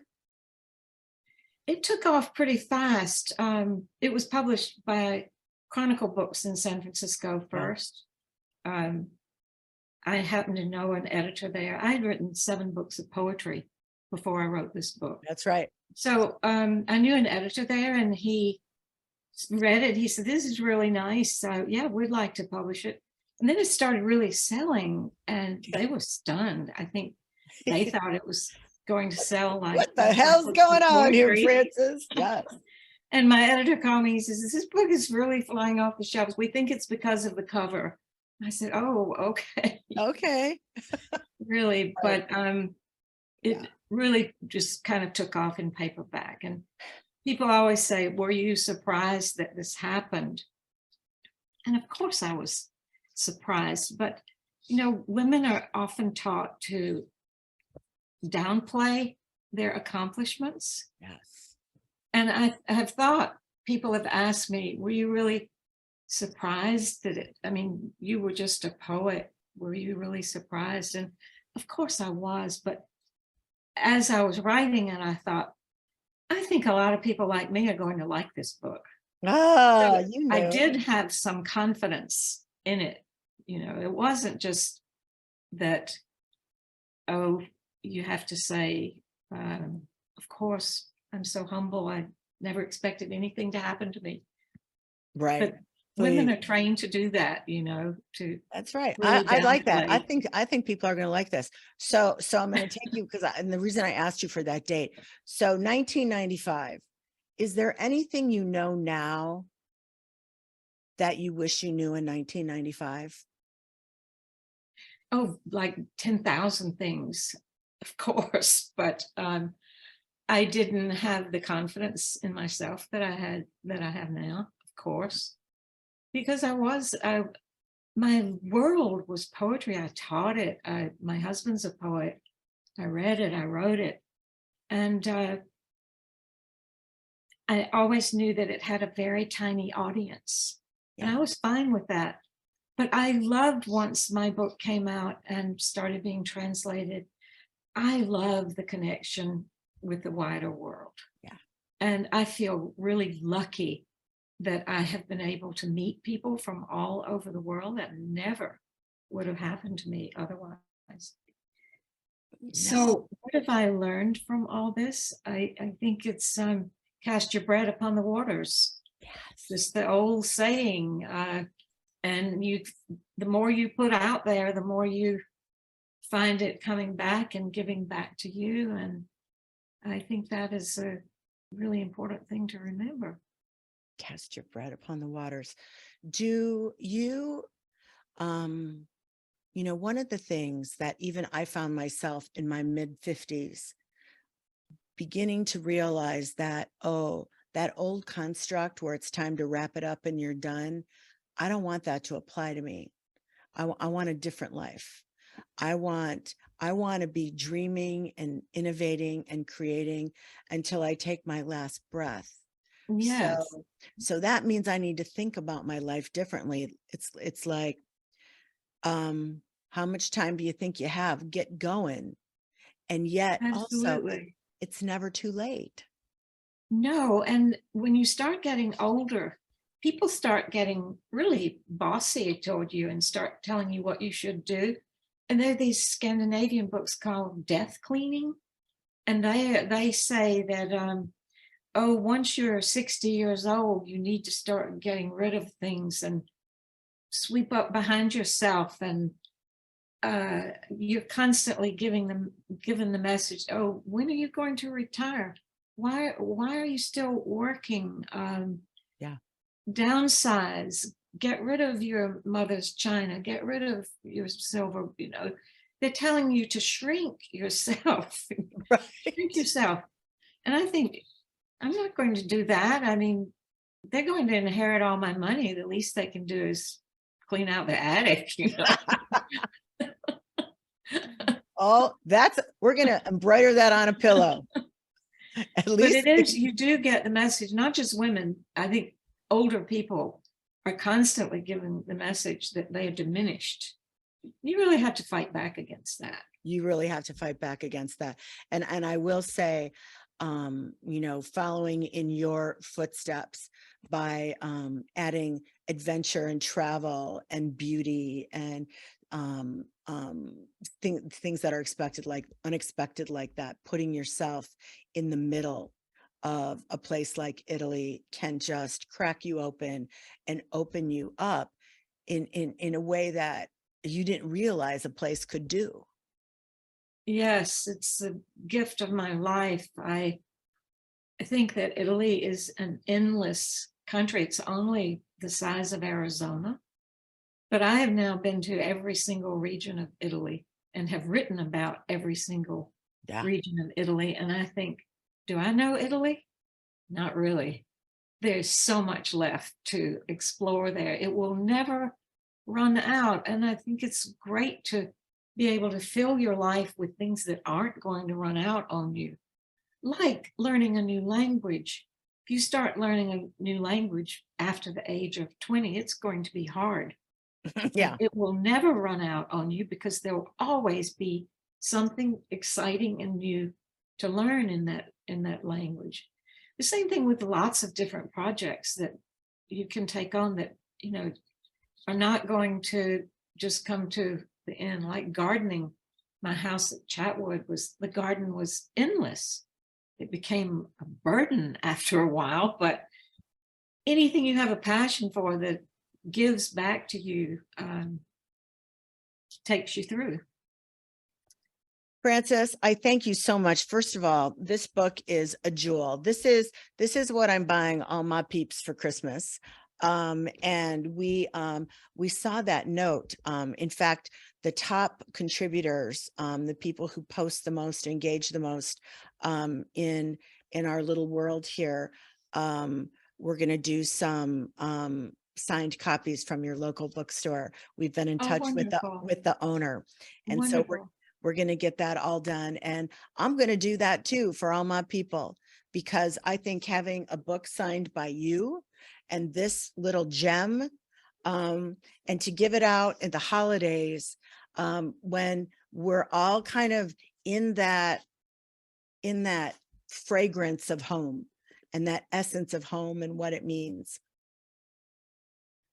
It took off pretty fast. It was published by Chronicle Books in San Francisco first. I happen to know an editor there. I had written 7 books of poetry before I wrote this book. That's right. So I knew an editor there, and he read it. He said, "This is really nice. So yeah, we'd like to publish it." And then it started really selling, and they were stunned. I think they thought it was going to sell like, what the hell's going on here, poetry. Francis? Yes. And my editor called me. He says, "This book is really flying off the shelves. We think it's because of the cover." I said, "Oh, okay." Okay. Really, but it really just kind of took off in paperback. And people always say, "Were you surprised that this happened?" And of course I was surprised, but women are often taught to downplay their accomplishments. Yes. And I have thought, people have asked me, "Were you really surprised that you were just a poet? Were you really surprised?" And of course I was, but as I was writing it, I thought, I think a lot of people like me are going to like this book. So I did have some confidence in it. It wasn't just that, oh, you have to say, of course, I'm so humble. I never expected anything to happen to me. Right. But women are trained to do that, That's right. really I like that. downplay. I think people are going to like this. So I'm going to take you and the reason I asked you for that date. So 1995, is there anything you know now that you wish you knew in 1995? Oh, like 10,000 things, of course, but I didn't have the confidence in myself that I have now, of course, because my world was poetry. I taught it. My husband's a poet. I read it. I wrote it. And I always knew that it had a very tiny audience. Yeah. And I was fine with that. But I loved, once my book came out and started being translated, I love the connection with the wider world. Yeah. And I feel really lucky that I have been able to meet people from all over the world. That never would have happened to me otherwise. No. So what have I learned from all this? I think it's cast your bread upon the waters. Yes. Just the old saying, and the more you put out there, the more you find it coming back and giving back to you. And I think that is a really important thing to remember. Cast your bread upon the waters. Do you, um, one of the things that even I found myself in my mid-50s beginning to realize that, oh, that old construct where it's time to wrap it up and you're done, I don't want that to apply to me. I want a different life. I want to be dreaming and innovating and creating until I take my last breath. Yes, So that means I need to think about my life differently. It's like, how much time do you think you have? Get going. And yet also absolutely. it's never too late. No, and when you start getting older, people start getting really bossy toward you and start telling you what you should do. And there are these Scandinavian books called Death Cleaning, and they say that oh, once you're 60 years old, you need to start getting rid of things and sweep up behind yourself, and you're constantly given the message, oh, when are you going to retire? Why are you still working? Yeah. Downsize, get rid of your mother's china, get rid of your silver. They're telling you to shrink yourself. Shrink Right. yourself. And I think, I'm not going to do that. I mean, they're going to inherit all my money. The least they can do is clean out the attic. Oh, we're going to embroider that on a pillow. At But least it is, you do get the message, not just women. I think older people are constantly given the message that they are diminished. You really have to fight back against that. you really have to fight back against that. And I will say, following in your footsteps by adding adventure and travel and beauty and things that are expected, like unexpected, like that, putting yourself in the middle of a place like Italy can just crack you open and open you up in a way that you didn't realize a place could do. Yes, it's the gift of my life. I think that Italy is an endless country. It's only the size of Arizona. But I have now been to every single region of Italy and have written about every single Yeah. region of Italy. And I think, do I know Italy? Not really. There's so much left to explore there. It will never run out. And I think it's great to be able to fill your life with things that aren't going to run out on you, like learning a new language. If you start learning a new language after the age of 20, it's going to be hard. And Yeah. it will never run out on you because there will always be something exciting and new to learn in that language. The same thing with lots of different projects that you can take on that, are not going to just come to the end, like gardening. My house at Chatwood, the garden was endless. It became a burden after a while, but anything you have a passion for that gives back to you takes you through. Frances, I thank you so much. First of all, this book is a jewel. This is what I'm buying all my peeps for Christmas. And we saw that note. In fact, the top contributors, the people who post the most, engage the most in our little world here, we're going to do some signed copies from your local bookstore. We've been in Oh, touch with wonderful. the owner, and so Wonderful. we're going to get that all done. And I'm going to do that too for all my people, because I think having a book signed by you and this little gem, and to give it out at the holidays, when we're all kind of in that fragrance of home and that essence of home and what it means.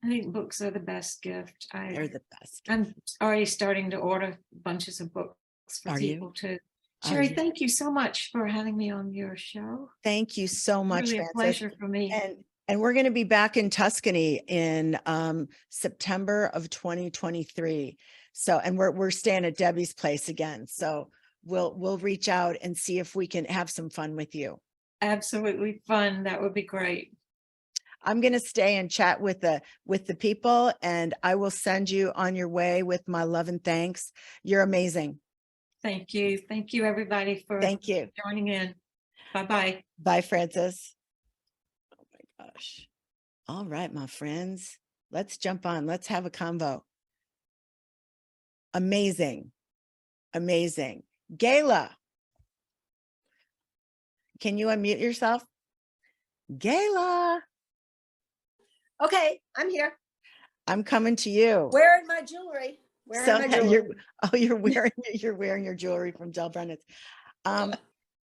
I think books are the best gift. They're the best. I'm already starting to order bunches of books for Are you? people to. Are Sheri, you? thank you so much for having me on your show. Thank you so much, Really a Frances. pleasure for me. And we're going to be back in Tuscany in September of 2023. So, and we're staying at Debbie's place again. So we'll reach out and see if we can have some fun with you. Absolutely fun. That would be great. I'm going to stay and chat with the people, and I will send you on your way with my love and thanks. You're amazing. Thank you. Thank you, everybody, for Thank you. joining in. Bye-bye. Bye, Frances. Oh my gosh. All right, my friends, let's jump on. Let's have a convo. Amazing. Amazing. Gayla, can you unmute yourself? Gayla, Okay, I'm here. I'm coming to you. Wearing my jewelry. So you're wearing your jewelry from Del Brennan's.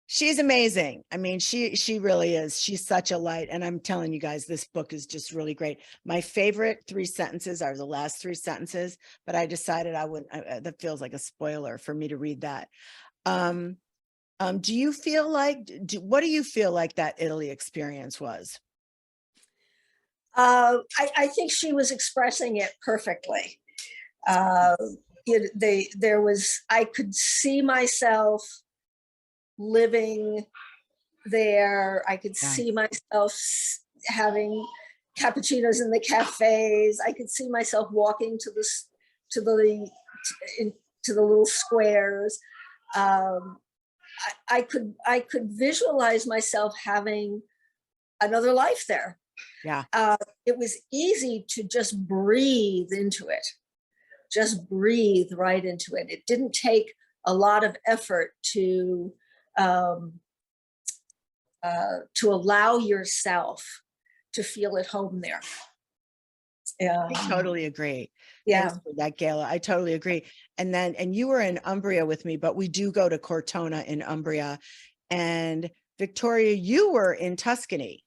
She's amazing. I mean, she really is. She's such a light. And I'm telling you guys, this book is just really great. My favorite 3 sentences are the last 3 sentences, but I decided I wouldn't, that feels like a spoiler for me to read that. Do you feel like, what do you feel like that Italy experience was? I think she was expressing it perfectly. There was, I could see myself living there. I could see myself having cappuccinos in the cafes. I could see myself walking to the little squares. I could visualize myself having another life there. Yeah. It was easy to just breathe into it, just breathe right into it. It didn't take a lot of effort to allow yourself to feel at home there. I totally agree. Yeah. Thanks for that, Gayla. I totally agree. And you were in Umbria with me, but we do go to Cortona in Umbria. And Victoria, you were in Tuscany.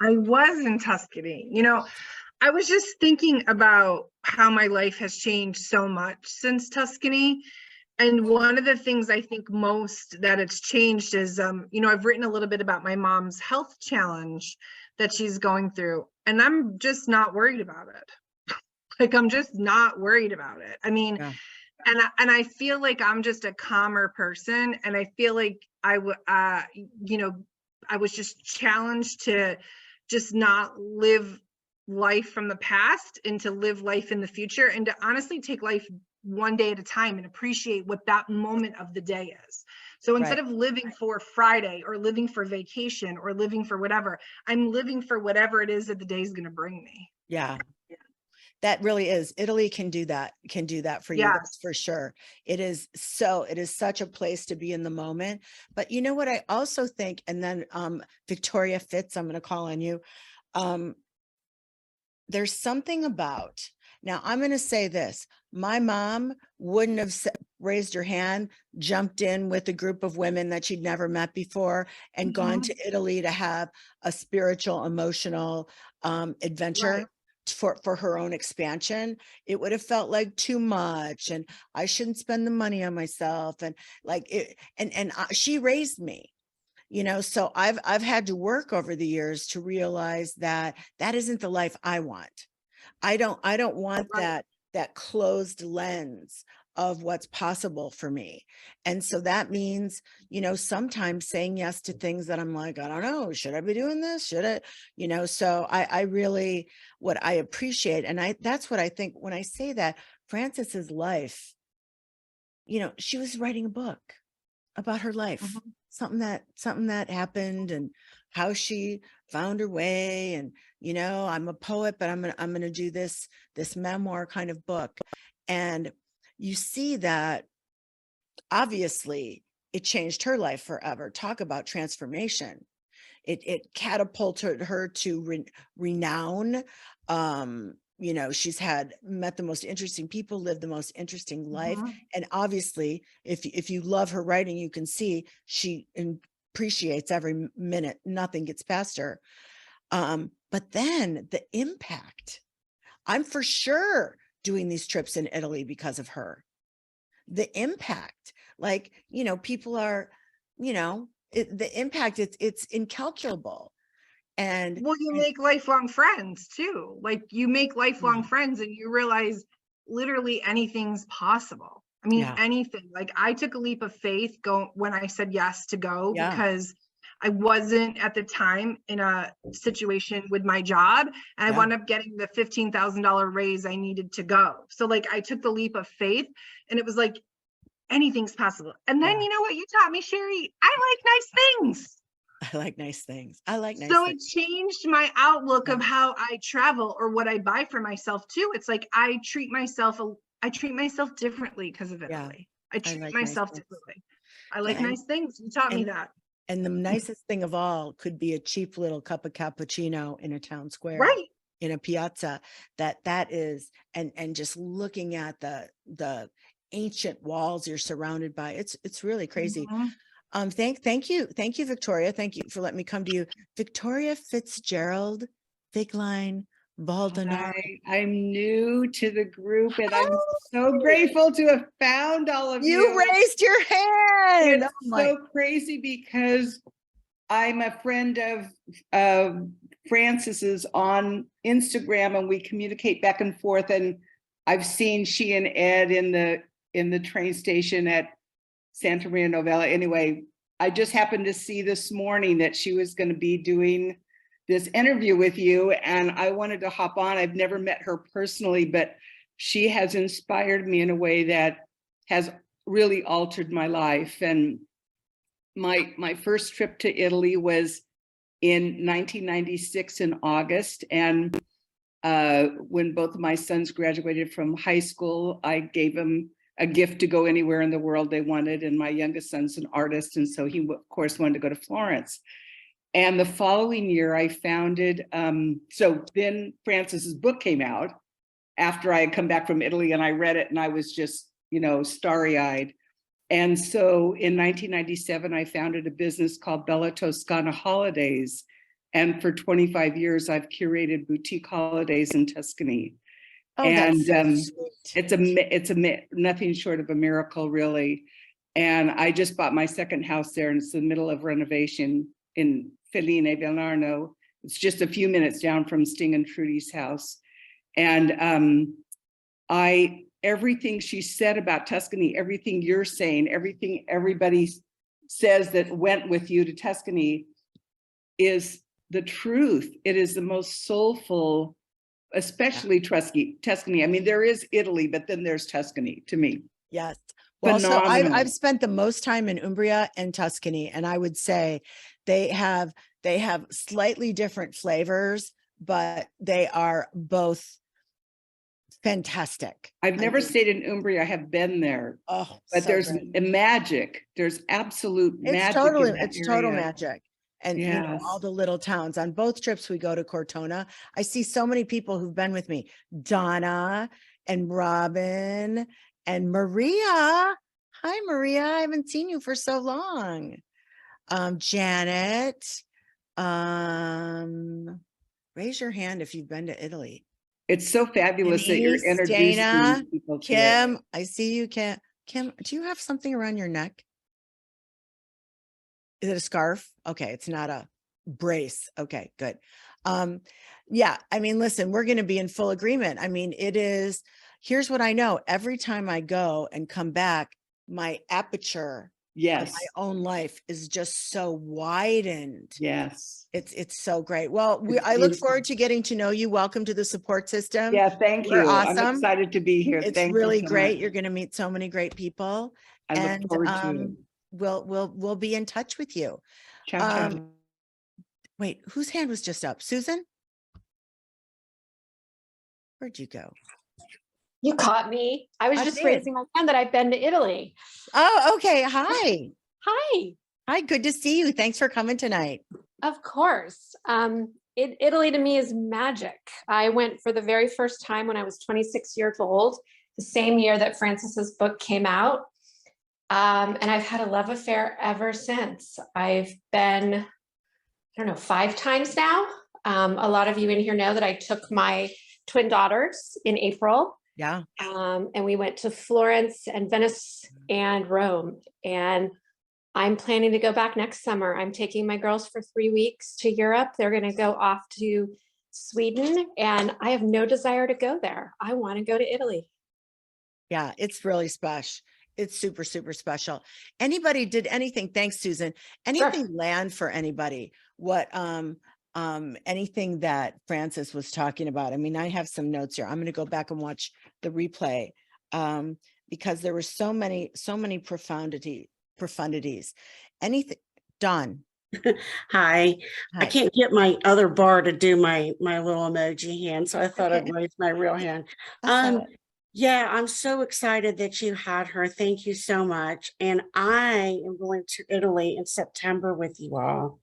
I was in Tuscany. You know, I was just thinking about how my life has changed so much since Tuscany. And one of the things I think most that it's changed is, you know, I've written a little bit about my mom's health challenge that she's going through, and I'm just not worried about it. Like, I'm just not worried about it. I mean, Yeah. and I feel like I'm just a calmer person, and I feel like you know, I was just challenged to just not live life from the past and to live life in the future, and to honestly take life one day at a time and appreciate what that moment of the day is. So instead of living for Friday or living for vacation or living for whatever, I'm living for whatever it is that the day is going to bring me. Yeah. That really is. Italy can do that for you. Yes. That's for sure. It is such a place to be in the moment. But you know what I also think, and then Victoria Fitz, I'm going to call on you. There's something about, now I'm going to say this, my mom wouldn't have raised her hand, jumped in with a group of women that she'd never met before, and gone to Italy to have a spiritual, emotional adventure for her own expansion. It would have felt like too much, and I shouldn't spend the money on myself, and like it, and she raised me. You know, so I've had to work over the years to realize that that isn't the life I want. I don't want that closed lens of what's possible for me. And so that means, you know, sometimes saying yes to things that I'm like, I don't know, should I be doing this? Should I, you know, so I really, what I appreciate, and that's what I think when I say that Frances's life, you know, she was writing a book about her life, something that happened, and how she found her way. And, you know, I'm a poet, but I'm going to do this memoir kind of book. And you see that obviously it changed her life forever. Talk about transformation. It catapulted her to renown. You know, she's met the most interesting people, lived the most interesting life. And obviously, if you love her writing, you can see she appreciates every minute. Nothing gets past her. But then the impact, I'm for sure doing these trips in Italy because of her. the impact, like, you know, people are, you know, the impact, it's incalculable. And Well, you make lifelong friends too. Like you make lifelong Yeah. friends and you realize literally anything's possible. I mean, Yeah. anything. Like I took a leap of faith when I said yes to go, Yeah. because I wasn't at the time in a situation with my job, and I Yeah. wound up getting the $15,000 raise I needed to go. So like I took the leap of faith, and it was like anything's possible. And then Yeah. you know what you taught me, Sheri? I like nice things. I like nice things. I like nice So it things. changed my outlook Yeah. of how I travel or what I buy for myself too. It's like I treat myself differently because of Yeah. Italy. I treat like nice myself things. differently. I like Yeah, nice things. You taught me and that. and the nicest thing of all could be a cheap little cup of cappuccino in a town square, Right. in a piazza. That is, and just looking at the ancient walls you're surrounded by. It's really crazy. Mhm. Thank you, Victoria. Thank you for letting me come to you, Victoria Fitzgerald, Figline Baldonado. I'm new to the group and I'm so grateful to have found all of you. You raised your hand. It's Oh my. so crazy because I'm a friend of Francis's on Instagram and we communicate back and forth, and I've seen she and Ed in the train station at Santa Maria Novella. Anyway, I just happened to see this morning that she was going to be doing this interview with you, and I wanted to hop on. I've never met her personally, but she has inspired me in a way that has really altered my life. And my first trip to Italy was in 1996 in August, and when both of my sons graduated from high school, I gave them a gift to go anywhere in the world they wanted. And my youngest son's an artist, and so he of course wanted to go to Florence. And the following year I founded, so then Francis's book came out after I had come back from Italy, and I read it and I was just, you know, starry-eyed. And so in 1997, I founded a business called Bella Toscana Holidays. And for 25 years, I've curated boutique holidays in Tuscany. Oh, And that's so sweet. it's nothing short of a miracle, really. And I just bought my second house there, and it's in the middle of renovation in Feline Villarno. It's just a few minutes down from Sting and Trudy's house. And everything she said about Tuscany, everything you're saying, everything everybody says that went with you to Tuscany is the truth. It is the most soulful, especially Tuscany. I mean, there is Italy, but then there's Tuscany to me. Yes. Well, so Phenomenal. I've spent the most time in Umbria and Tuscany, and I would say they have slightly different flavors, but they are both fantastic. I've never stayed in Umbria. I have been there, Oh, but so there's great. a magic. There's absolute magic. It's total magic. And you know, Yes. all the little towns. On both trips we go to Cortona. I see so many people who've been with me. Donna and Robin and Maria. Hi, Maria. I haven't seen you for so long. Janet. Raise your hand if you've been to Italy. It's so fabulous that you're Denise, introducing Dana, people to it. Kim, I see you. Kim, do you have something around your neck? Is it a scarf? Okay, it's not a brace. Okay, good. Yeah, I mean, listen, we're going to be in full agreement. I mean, here's what I know. Every time I go and come back, my aperture Yes. of my own life is just so widened. Yes. It's so great. Well, It's I look beautiful. forward to getting to know you. Welcome to the support system. Yeah, thank We're you. awesome. I'm excited to be here. It's Thank really you so great. much. You're going to meet so many great people. I look forward to it. We'll be in touch with you. Ciao, ciao. Wait, whose hand was just up? Susan? Where'd you go? You caught me. I was I just did. raising my hand that I've been to Italy. Oh, okay. Hi. Hi. Hi. Good to see you. Thanks for coming tonight. Of course. Italy to me is magic. I went for the very first time when I was 26 years old, the same year that Francis's book came out. And I've had a love affair ever since. I've been, I don't know, 5 times now. A lot of you in here know that I took my twin daughters in April. Yeah. And we went to Florence and Venice and Rome. And I'm planning to go back next summer. I'm taking my girls for 3 weeks to Europe. They're going to go off to Sweden, and I have no desire to go there. I want to go to Italy. Yeah, it's really special. It's super, super special. Anybody did anything? Thanks, Susan. Anything land for anybody? What anything that Francis was talking about? I mean, I have some notes here. I'm going to go back and watch the replay because there were so many profundities. Anything, Dawn? Hi. I Hi. can't get my other bar to do my little emoji hand, so I thought I'd raise my real hand. Yeah, I'm so excited that you had her. Thank you so much. And I am going to Italy in September with you all.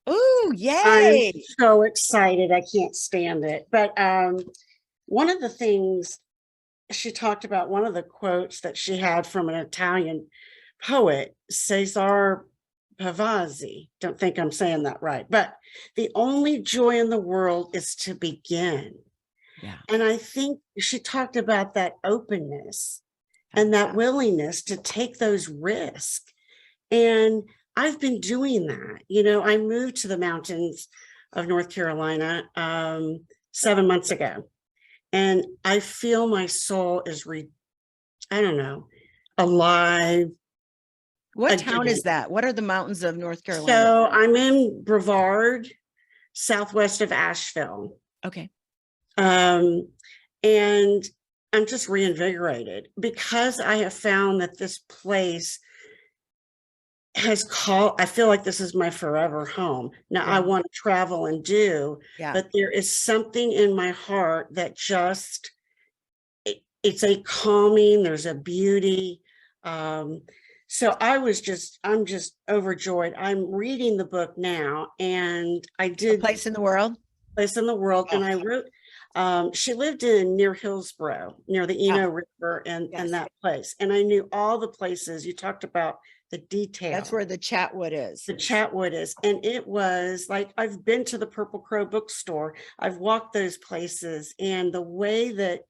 Oh, I'm yay! so excited. I can't stand it. But one of the things she talked about, one of the quotes that she had from an Italian poet, Cesare Pavazzi. Don't think I'm saying that right, but the only joy in the world is to begin. Yeah. And I think she talked about that openness and that willingness to take those risks. And I've been doing that. You know, I moved to the mountains of North Carolina 7 months ago. And I feel my soul is alive. What town again. is that? What are the mountains of North Carolina? So I'm in Brevard, southwest of Asheville. Okay. And I'm just reinvigorated because I have found that this place has called, I feel like this is my forever home. Now I want to travel and do, but there is something in my heart that just, it's a calming, there's a beauty. So I'm just overjoyed. I'm reading the book now, and I did Place in the World. Place in the World. And I wrote, she lived near Hillsborough, near the Eno River and that place. And I knew all the places. You talked about the detail. That's where the Chatwood is. The Chatwood is. And it was like, I've been to the Purple Crow bookstore. I've walked those places, and the way that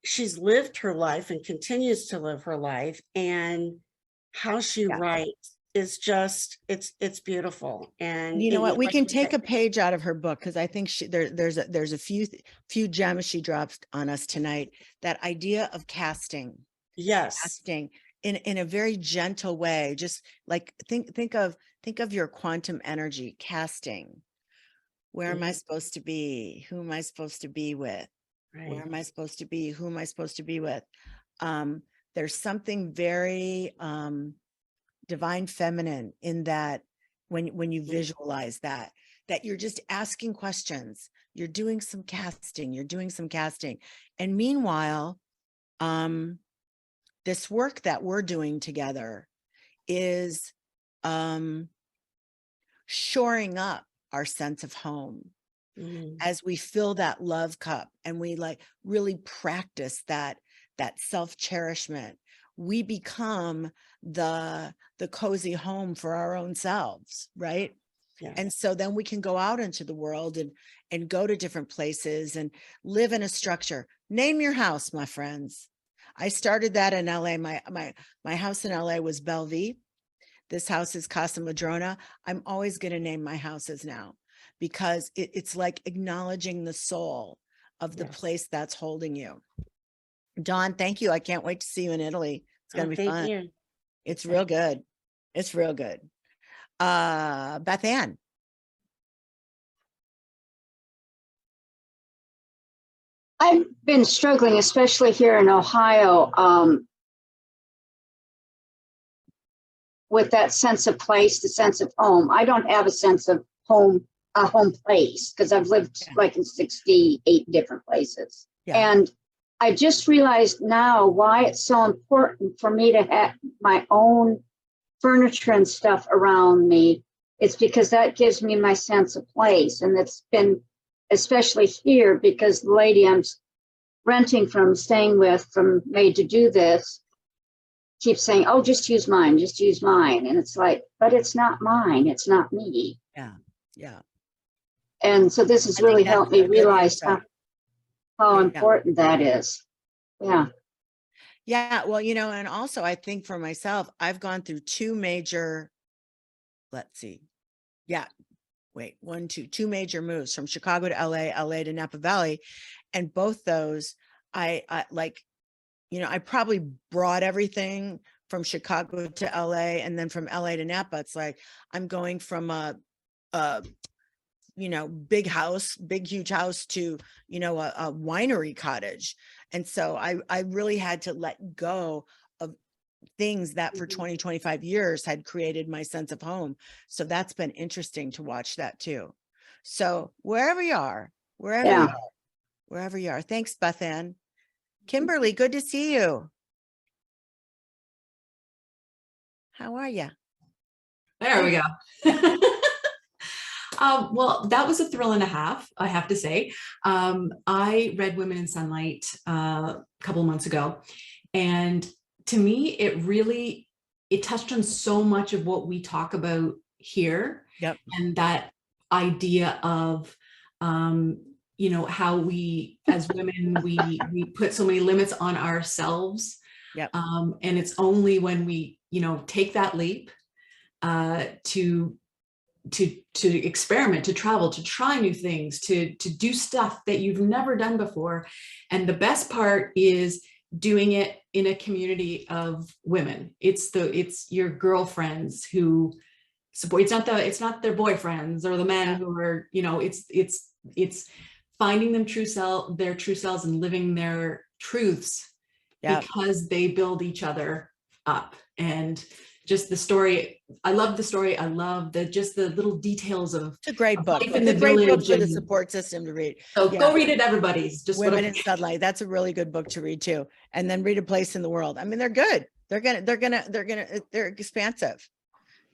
she's lived her life and continues to live her life, and how she writes is just, it's beautiful. And you know what, we can take a page out of her book, because I think there's a few gems she drops on us tonight. That idea of casting. Yes. Casting in a very gentle way. Just like think of your quantum energy casting. Where am I supposed to be? Who am I supposed to be with? Right. Where am I supposed to be? Who am I supposed to be with? There's something very divine feminine in that when you visualize that you're just asking questions, you're doing some casting, and meanwhile this work that we're doing together is shoring up our sense of home as we fill that love cup, and we like really practice that self-cherishment. We become the cozy home for our own selves, right? Yeah. And so then we can go out into the world and go to different places and live in a structure. Name your house, my friends. I started that in LA. My house in LA was Bellevue. This house is Casa Madrona. I'm always going to name my houses now, because it's like acknowledging the soul of the place that's holding you. Dawn, thank you. I can't wait to see you in Italy. It's going to be fun. You. It's real good. It's real good. Beth Ann. I've been struggling, especially here in Ohio, with that sense of place, the sense of home. I don't have a sense of home, a home place, because I've lived like in 68 different places. Yeah. And I just realized now why it's so important for me to have my own furniture and stuff around me. It's because that gives me my sense of place. And it's been especially here because the lady I'm renting from, staying with, from Made to Do This, keeps saying, oh, just use mine, just use mine. And it's like, but it's not mine, it's not me. Yeah, yeah. And so this has really helped me realize how important that is. Yeah. Yeah, well, you know, and also I think for myself, I've gone through two major, let's see. Yeah, wait, two major moves from Chicago to LA to Napa Valley. And both those, I like, you know, I probably brought everything from Chicago to LA, and then from LA to Napa. It's like I'm going from a you know, big house, big, huge house to, you know, a winery cottage. And so I really had to let go of things that for 20, 25 years had created my sense of home. So that's been interesting to watch that too. So wherever you are, Yeah. wherever you are. Thanks, Beth Ann. Kimberly, good to see you. How are you? There we go. Well, that was a thrill and a half, I have to say. I read Women in Sunlight a couple of months ago, and to me, it touched on so much of what we talk about here. Yep. And that idea of, you know, how we, as women, we put so many limits on ourselves. Yep. And it's only when we, you know, take that leap to experiment, to travel, to try new things, to do stuff that you've never done before. And the best part is doing it in a community of women. It's your girlfriends who support. It's not their boyfriends or the men who are, you know, it's finding their true selves and living their truths because they build each other up. And just the story, I love the story. I love just the little details of It's a great book. life in It's the a great book village for the and- support system to read. So go read it, everybody's just Women in Sunlight. That's a really good book to read too. And then read A Place in the World. I mean, they're good. They're expansive.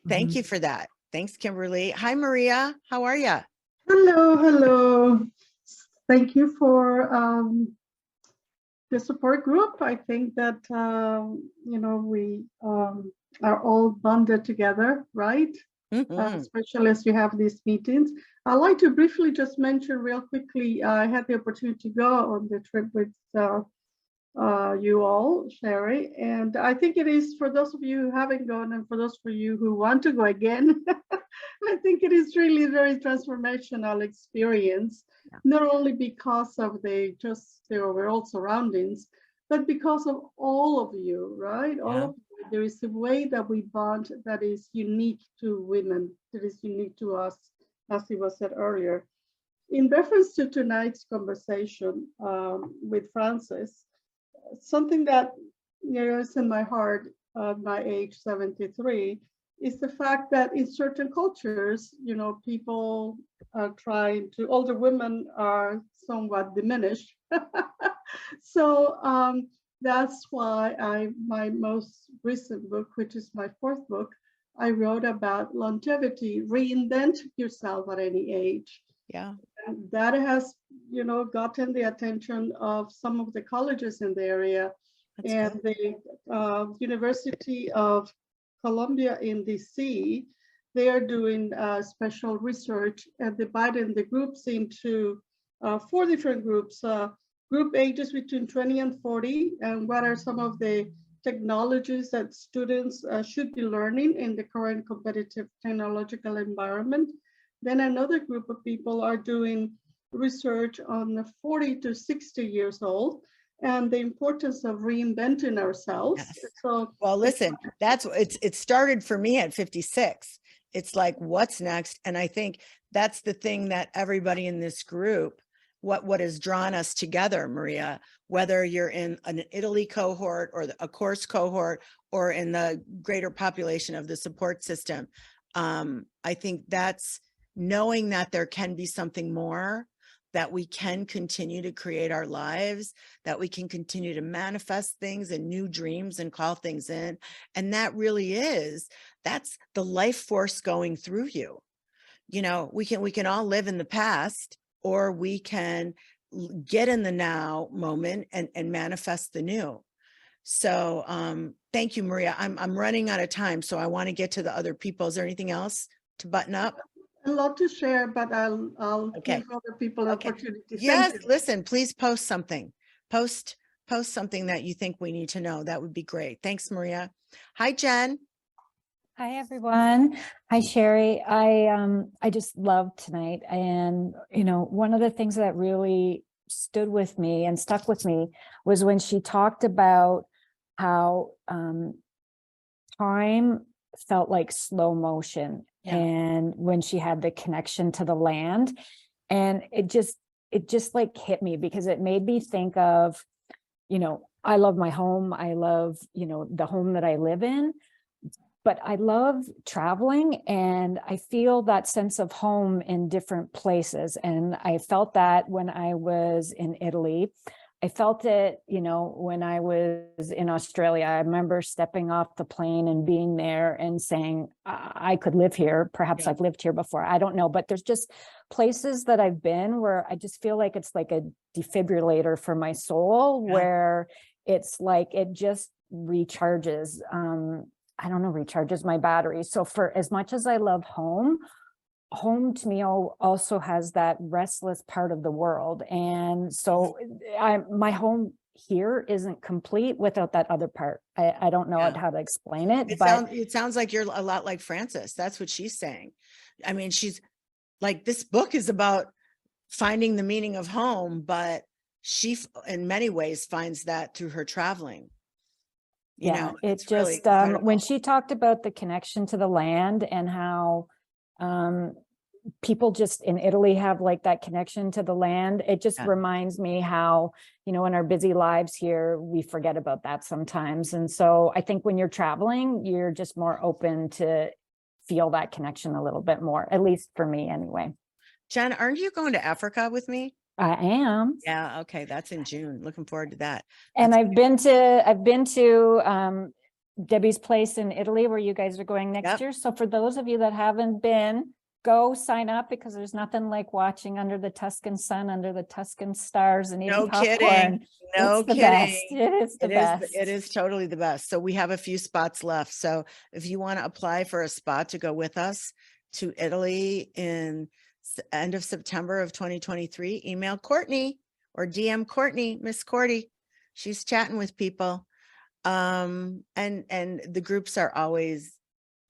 Thank you for that. Thanks, Kimberly. Hi, Maria. How are you? Hello. Thank you for the support group. I think that, you know, we are all bonded together, right? Especially as you have these meetings. I'd like to briefly just mention real quickly, I had the opportunity to go on the trip with you all, Sheri, and I think it is for those of you who haven't gone and for those of you who want to go again, I think it is really a very transformational experience, not only because of the overall surroundings, but because of all of you, right? All of you. There is a way that we bond that is unique to women, that is unique to us, as it was said earlier. In reference to tonight's conversation with Frances, something that, you know, is in my heart at my age 73 is the fact that in certain cultures, you know, people are older women are somewhat diminished. So that's why my most recent book, which is my fourth book, I wrote about longevity, reinvent yourself at any age. Yeah. And that has, you know, gotten the attention of some of the colleges in the area. That's and good. The University of Columbia in DC, they are doing special research and dividing the groups into 4 different groups. Group ages between 20 and 40, and what are some of the technologies that students should be learning in the current competitive technological environment. Then another group of people are doing research on the 40 to 60 years old and the importance of reinventing ourselves. Yes. So, well, listen, it started for me at 56. It's like, what's next? And I think that's the thing that everybody in this group, what has drawn us together, Maria, whether you're in an Italy cohort or a course cohort or in the greater population of the support system. I think that's knowing that there can be something more, that we can continue to create our lives, that we can continue to manifest things and new dreams and call things in. And that really that's the life force going through you. You know, we can all live in the past, or we can get in the now moment and manifest the new. So thank you, Maria. I'm running out of time, so I want to get to the other people. Is there anything else to button up? A lot to share, but I'll give other people an opportunity. Yes, listen, please post something. Post post something that you think we need to know. That would be great. Thanks, Maria. Hi, Jen. Hi, everyone. Hi, Sheri. I just love tonight. And, one of the things that really stood with me and stuck with me was when she talked about how time felt like slow motion. Yeah. And when she had the connection to the land, and it just like hit me, because it made me think of, I love my home. I love, the home that I live in. But I love traveling, and I feel that sense of home in different places. And I felt that when I was in Italy. I felt it, when I was in Australia. I remember stepping off the plane and being there and saying, I could live here. Perhaps I've lived here before. I don't know. But there's just places that I've been where I just feel like it's like a defibrillator for my soul, where it's like it just recharges. Recharges my battery. So for as much as I love home to me also has that restless part of the world. And so my home here isn't complete without that other part. I don't know how to explain it, but it sounds like you're a lot like Frances. That's what she's saying. I mean, she's like, this book is about finding the meaning of home, but she in many ways finds that through her traveling. It's really just when she talked about the connection to the land and how people just in Italy have like that connection to the land, it just reminds me how, in our busy lives here, we forget about that sometimes. And so I think when you're traveling, you're just more open to feel that connection a little bit more, at least for me anyway. Jen, aren't you going to Africa with me? I am. Yeah. Okay. That's in June. Looking forward to that. And I've been to Debbie's place in Italy, where you guys are going next year. So for those of you that haven't been, go sign up, because there's nothing like watching under the Tuscan sun, under the Tuscan stars, and eating popcorn. Kidding. No It's the kidding. best. It is the best. It is totally the best. So we have a few spots left. So if you want to apply for a spot to go with us to Italy in end of September of 2023, email Courtney or DM Courtney, Miss Courtney. She's chatting with people. And the groups are always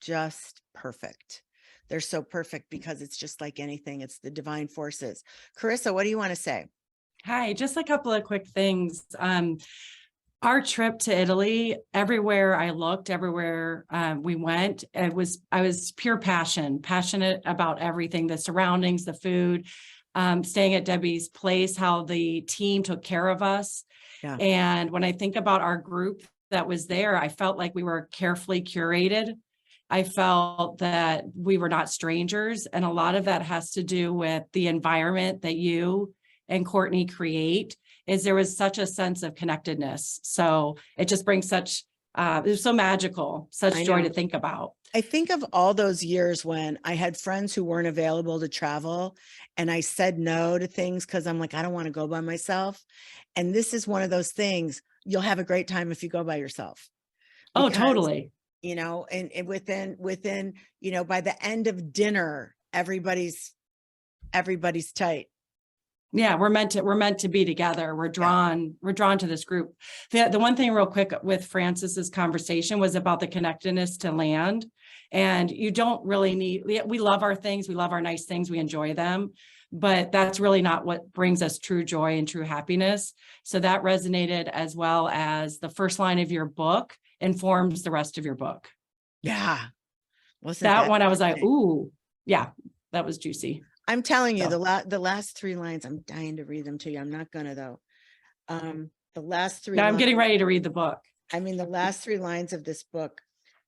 just perfect. They're so perfect because it's just like anything. It's the divine forces. Carissa, what do you want to say? Hi, just a couple of quick things. Our trip to Italy, everywhere I looked, everywhere we went, I was pure passionate about everything, the surroundings, the food, staying at Debbie's place, how the team took care of us. Yeah. And when I think about our group that was there, I felt like we were carefully curated. I felt that we were not strangers. And a lot of that has to do with the environment that you and Courtney create. Is there was such a sense of connectedness. So it just brings such, it was so magical, such joy to think about. I think of all those years when I had friends who weren't available to travel, and I said no to things because I'm like, I don't want to go by myself. And this is one of those things, you'll have a great time if you go by yourself. Because, totally. And within, by the end of dinner, everybody's tight. Yeah, we're meant to be together. We're drawn to this group. The one thing real quick with Frances's conversation was about the connectedness to land. And you don't really need, we love our things. We love our nice things. We enjoy them, but that's really not what brings us true joy and true happiness. So that resonated, as well as the first line of your book informs the rest of your book. Yeah. That one, I was like, ooh, yeah, that was juicy. I'm telling you, the last three lines, I'm dying to read them to you. I'm not gonna though. The last three. Now I'm getting ready to read the book. I mean, the last three lines of this book,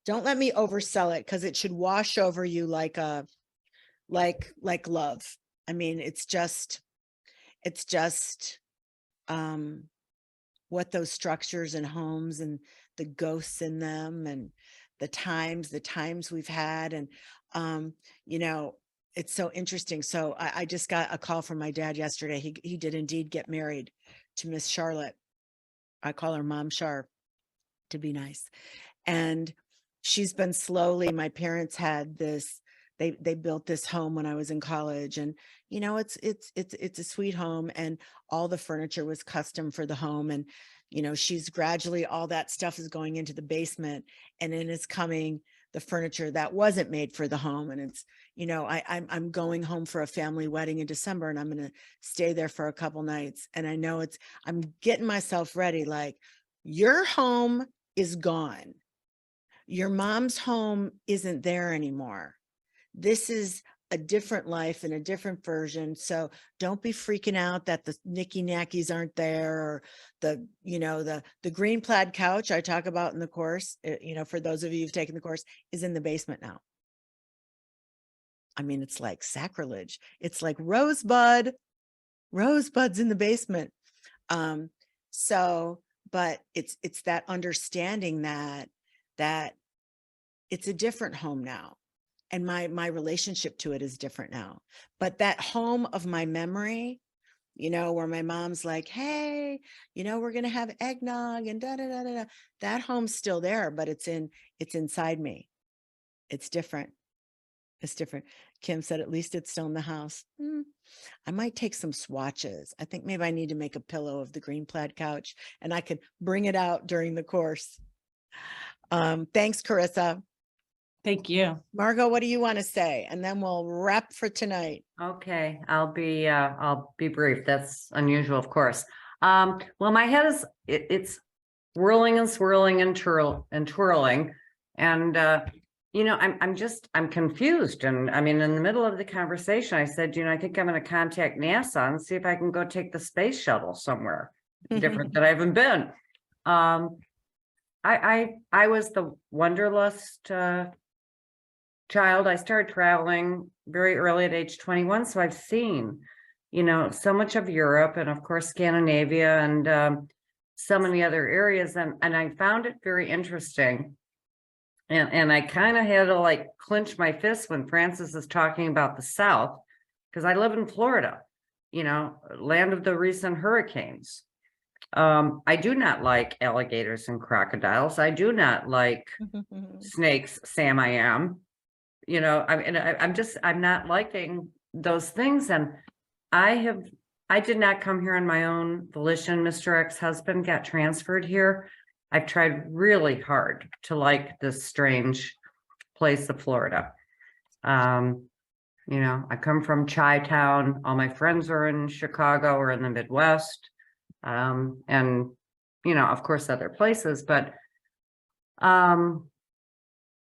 don't let me oversell it, because it should wash over you like love. I mean, it's just what those structures and homes and the ghosts in them and the times we've had. And, it's so interesting. So I just got a call from my dad yesterday. He did indeed get married to Miss Charlotte. I call her Mom Char to be nice. And she's been slowly, my parents had this they built this home when I was in college, and you know, it's a sweet home, and all the furniture was custom for the home. And you know, she's gradually, all that stuff is going into the basement, and then it's coming the furniture that wasn't made for the home. And it's, you know, I'm going home for a family wedding in December, and I'm going to stay there for a couple nights. And I know I'm getting myself ready. Like, your home is gone. Your mom's home isn't there anymore. This is a different life and a different version. So don't be freaking out that the knicky knackies aren't there, or the, you know, the green plaid couch I talk about in the course, you know, for those of you who've taken the course, is in the basement now. I mean, it's like sacrilege. It's like rosebuds in the basement. So, but it's that understanding that it's a different home now. And my relationship to it is different now. But that home of my memory, you know, where my mom's like, hey, you know, we're going to have eggnog and da, da, da, da, da. That home's still there, but it's inside me. It's different. It's different. Kim said, at least it's still in the house. I might take some swatches. I think maybe I need to make a pillow of the green plaid couch, and I could bring it out during the course. Thanks, Carissa. Thank you. Margot, what do you want to say? And then we'll wrap for tonight. Okay, I'll be brief. That's unusual, of course. Well, my head is it's whirling and swirling and twirling. And you know, I'm confused. And I mean, in the middle of the conversation, I said, you know, I think I'm going to contact NASA and see if I can go take the space shuttle somewhere different that I haven't been. I was the wanderlust child. I started traveling very early at age 21. So I've seen, you know, so much of Europe, and of course, Scandinavia, and so many other areas. And I found it very interesting. And I kind of had to like clench my fist when Francis is talking about the South, because I live in Florida, you know, land of the recent hurricanes. I do not like alligators and crocodiles. I do not like snakes, Sam, I am. You know, I'm not liking those things. And I did not come here on my own volition. Mr. Ex-husband got transferred here. I've tried really hard to like this strange place of Florida. You know, I come from Chi-Town. All my friends are in Chicago or in the Midwest. And, you know, of course, other places, but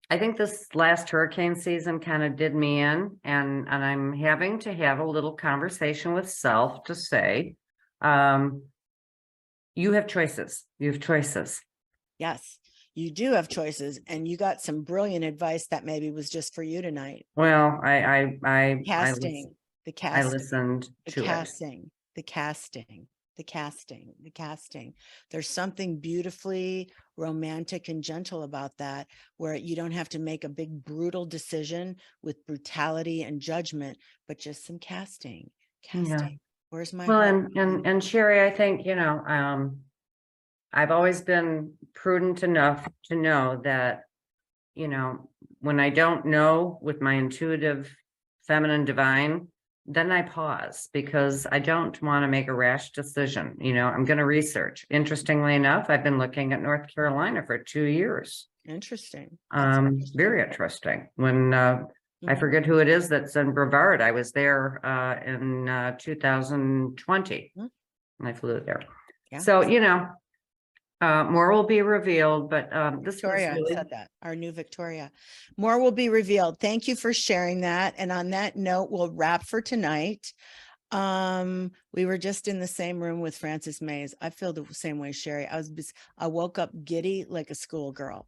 I think this last hurricane season kind of did me in, and I'm having to have a little conversation with self to say, you have choices. You have choices. Yes, you do have choices, and you got some brilliant advice that maybe was just for you tonight. Well, the I casting, listened to the casting. There's something beautifully romantic and gentle about that, where you don't have to make a big brutal decision with brutality and judgment, but just some casting. Yeah. Where's my well, heart? and Sheri, I think, you know, I've always been prudent enough to know that, you know, when I don't know with my intuitive feminine divine, then I pause, because I don't want to make a rash decision. You know, I'm going to research. Interestingly enough, I've been looking at North Carolina for 2 years. Interesting. Very interesting. When I forget who it is that's in Brevard. I was there in 2020. And I flew there. Yeah. So, you know, more will be revealed, but this Victoria was really... said that, our new Victoria. More will be revealed. Thank you for sharing that. And on that note, we'll wrap for tonight. We were just in the same room with Frances Mays. I feel the same way, Sheri. I woke up giddy like a schoolgirl.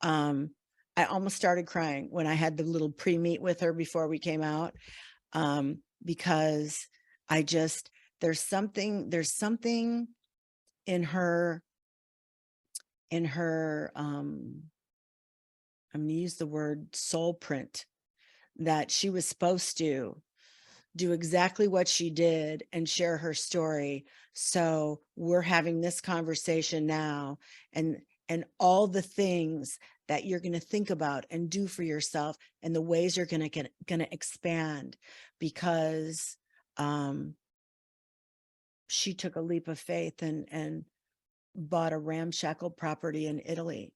I almost started crying when I had the little pre-meet with her before we came out, because there's something in her, I'm going to use the word soul print, that she was supposed to do exactly what she did and share her story. So we're having this conversation now, and all the things that you're going to think about and do for yourself, and the ways you're going to expand, because she took a leap of faith and bought a ramshackle property in Italy,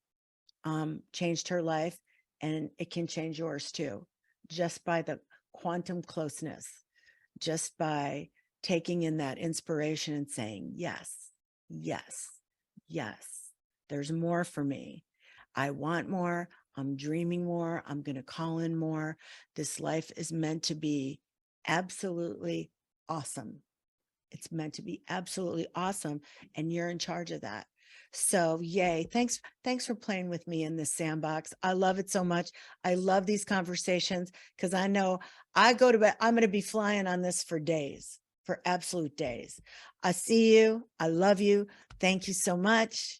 changed her life, and it can change yours too, just by the quantum closeness, just by taking in that inspiration and saying, yes, yes, yes, there's more for me. I want more. I'm dreaming more. I'm going to call in more. This life is meant to be absolutely awesome. It's meant to be absolutely awesome. And you're in charge of that. So yay. Thanks for playing with me in this sandbox. I love it so much. I love these conversations because I know I go to bed, I'm going to be flying on this for days, for absolute days. I see you. I love you. Thank you so much.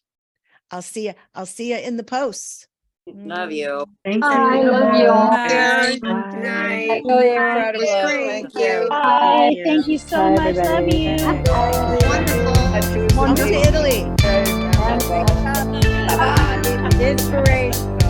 I'll see you in the posts. Love you. Thank I you. love you all. Good Bye. night. Really incredible. Thank you. Bye. Thank you so Bye, much. Love everybody. you. Wonderful. Come to Italy. Inspiration.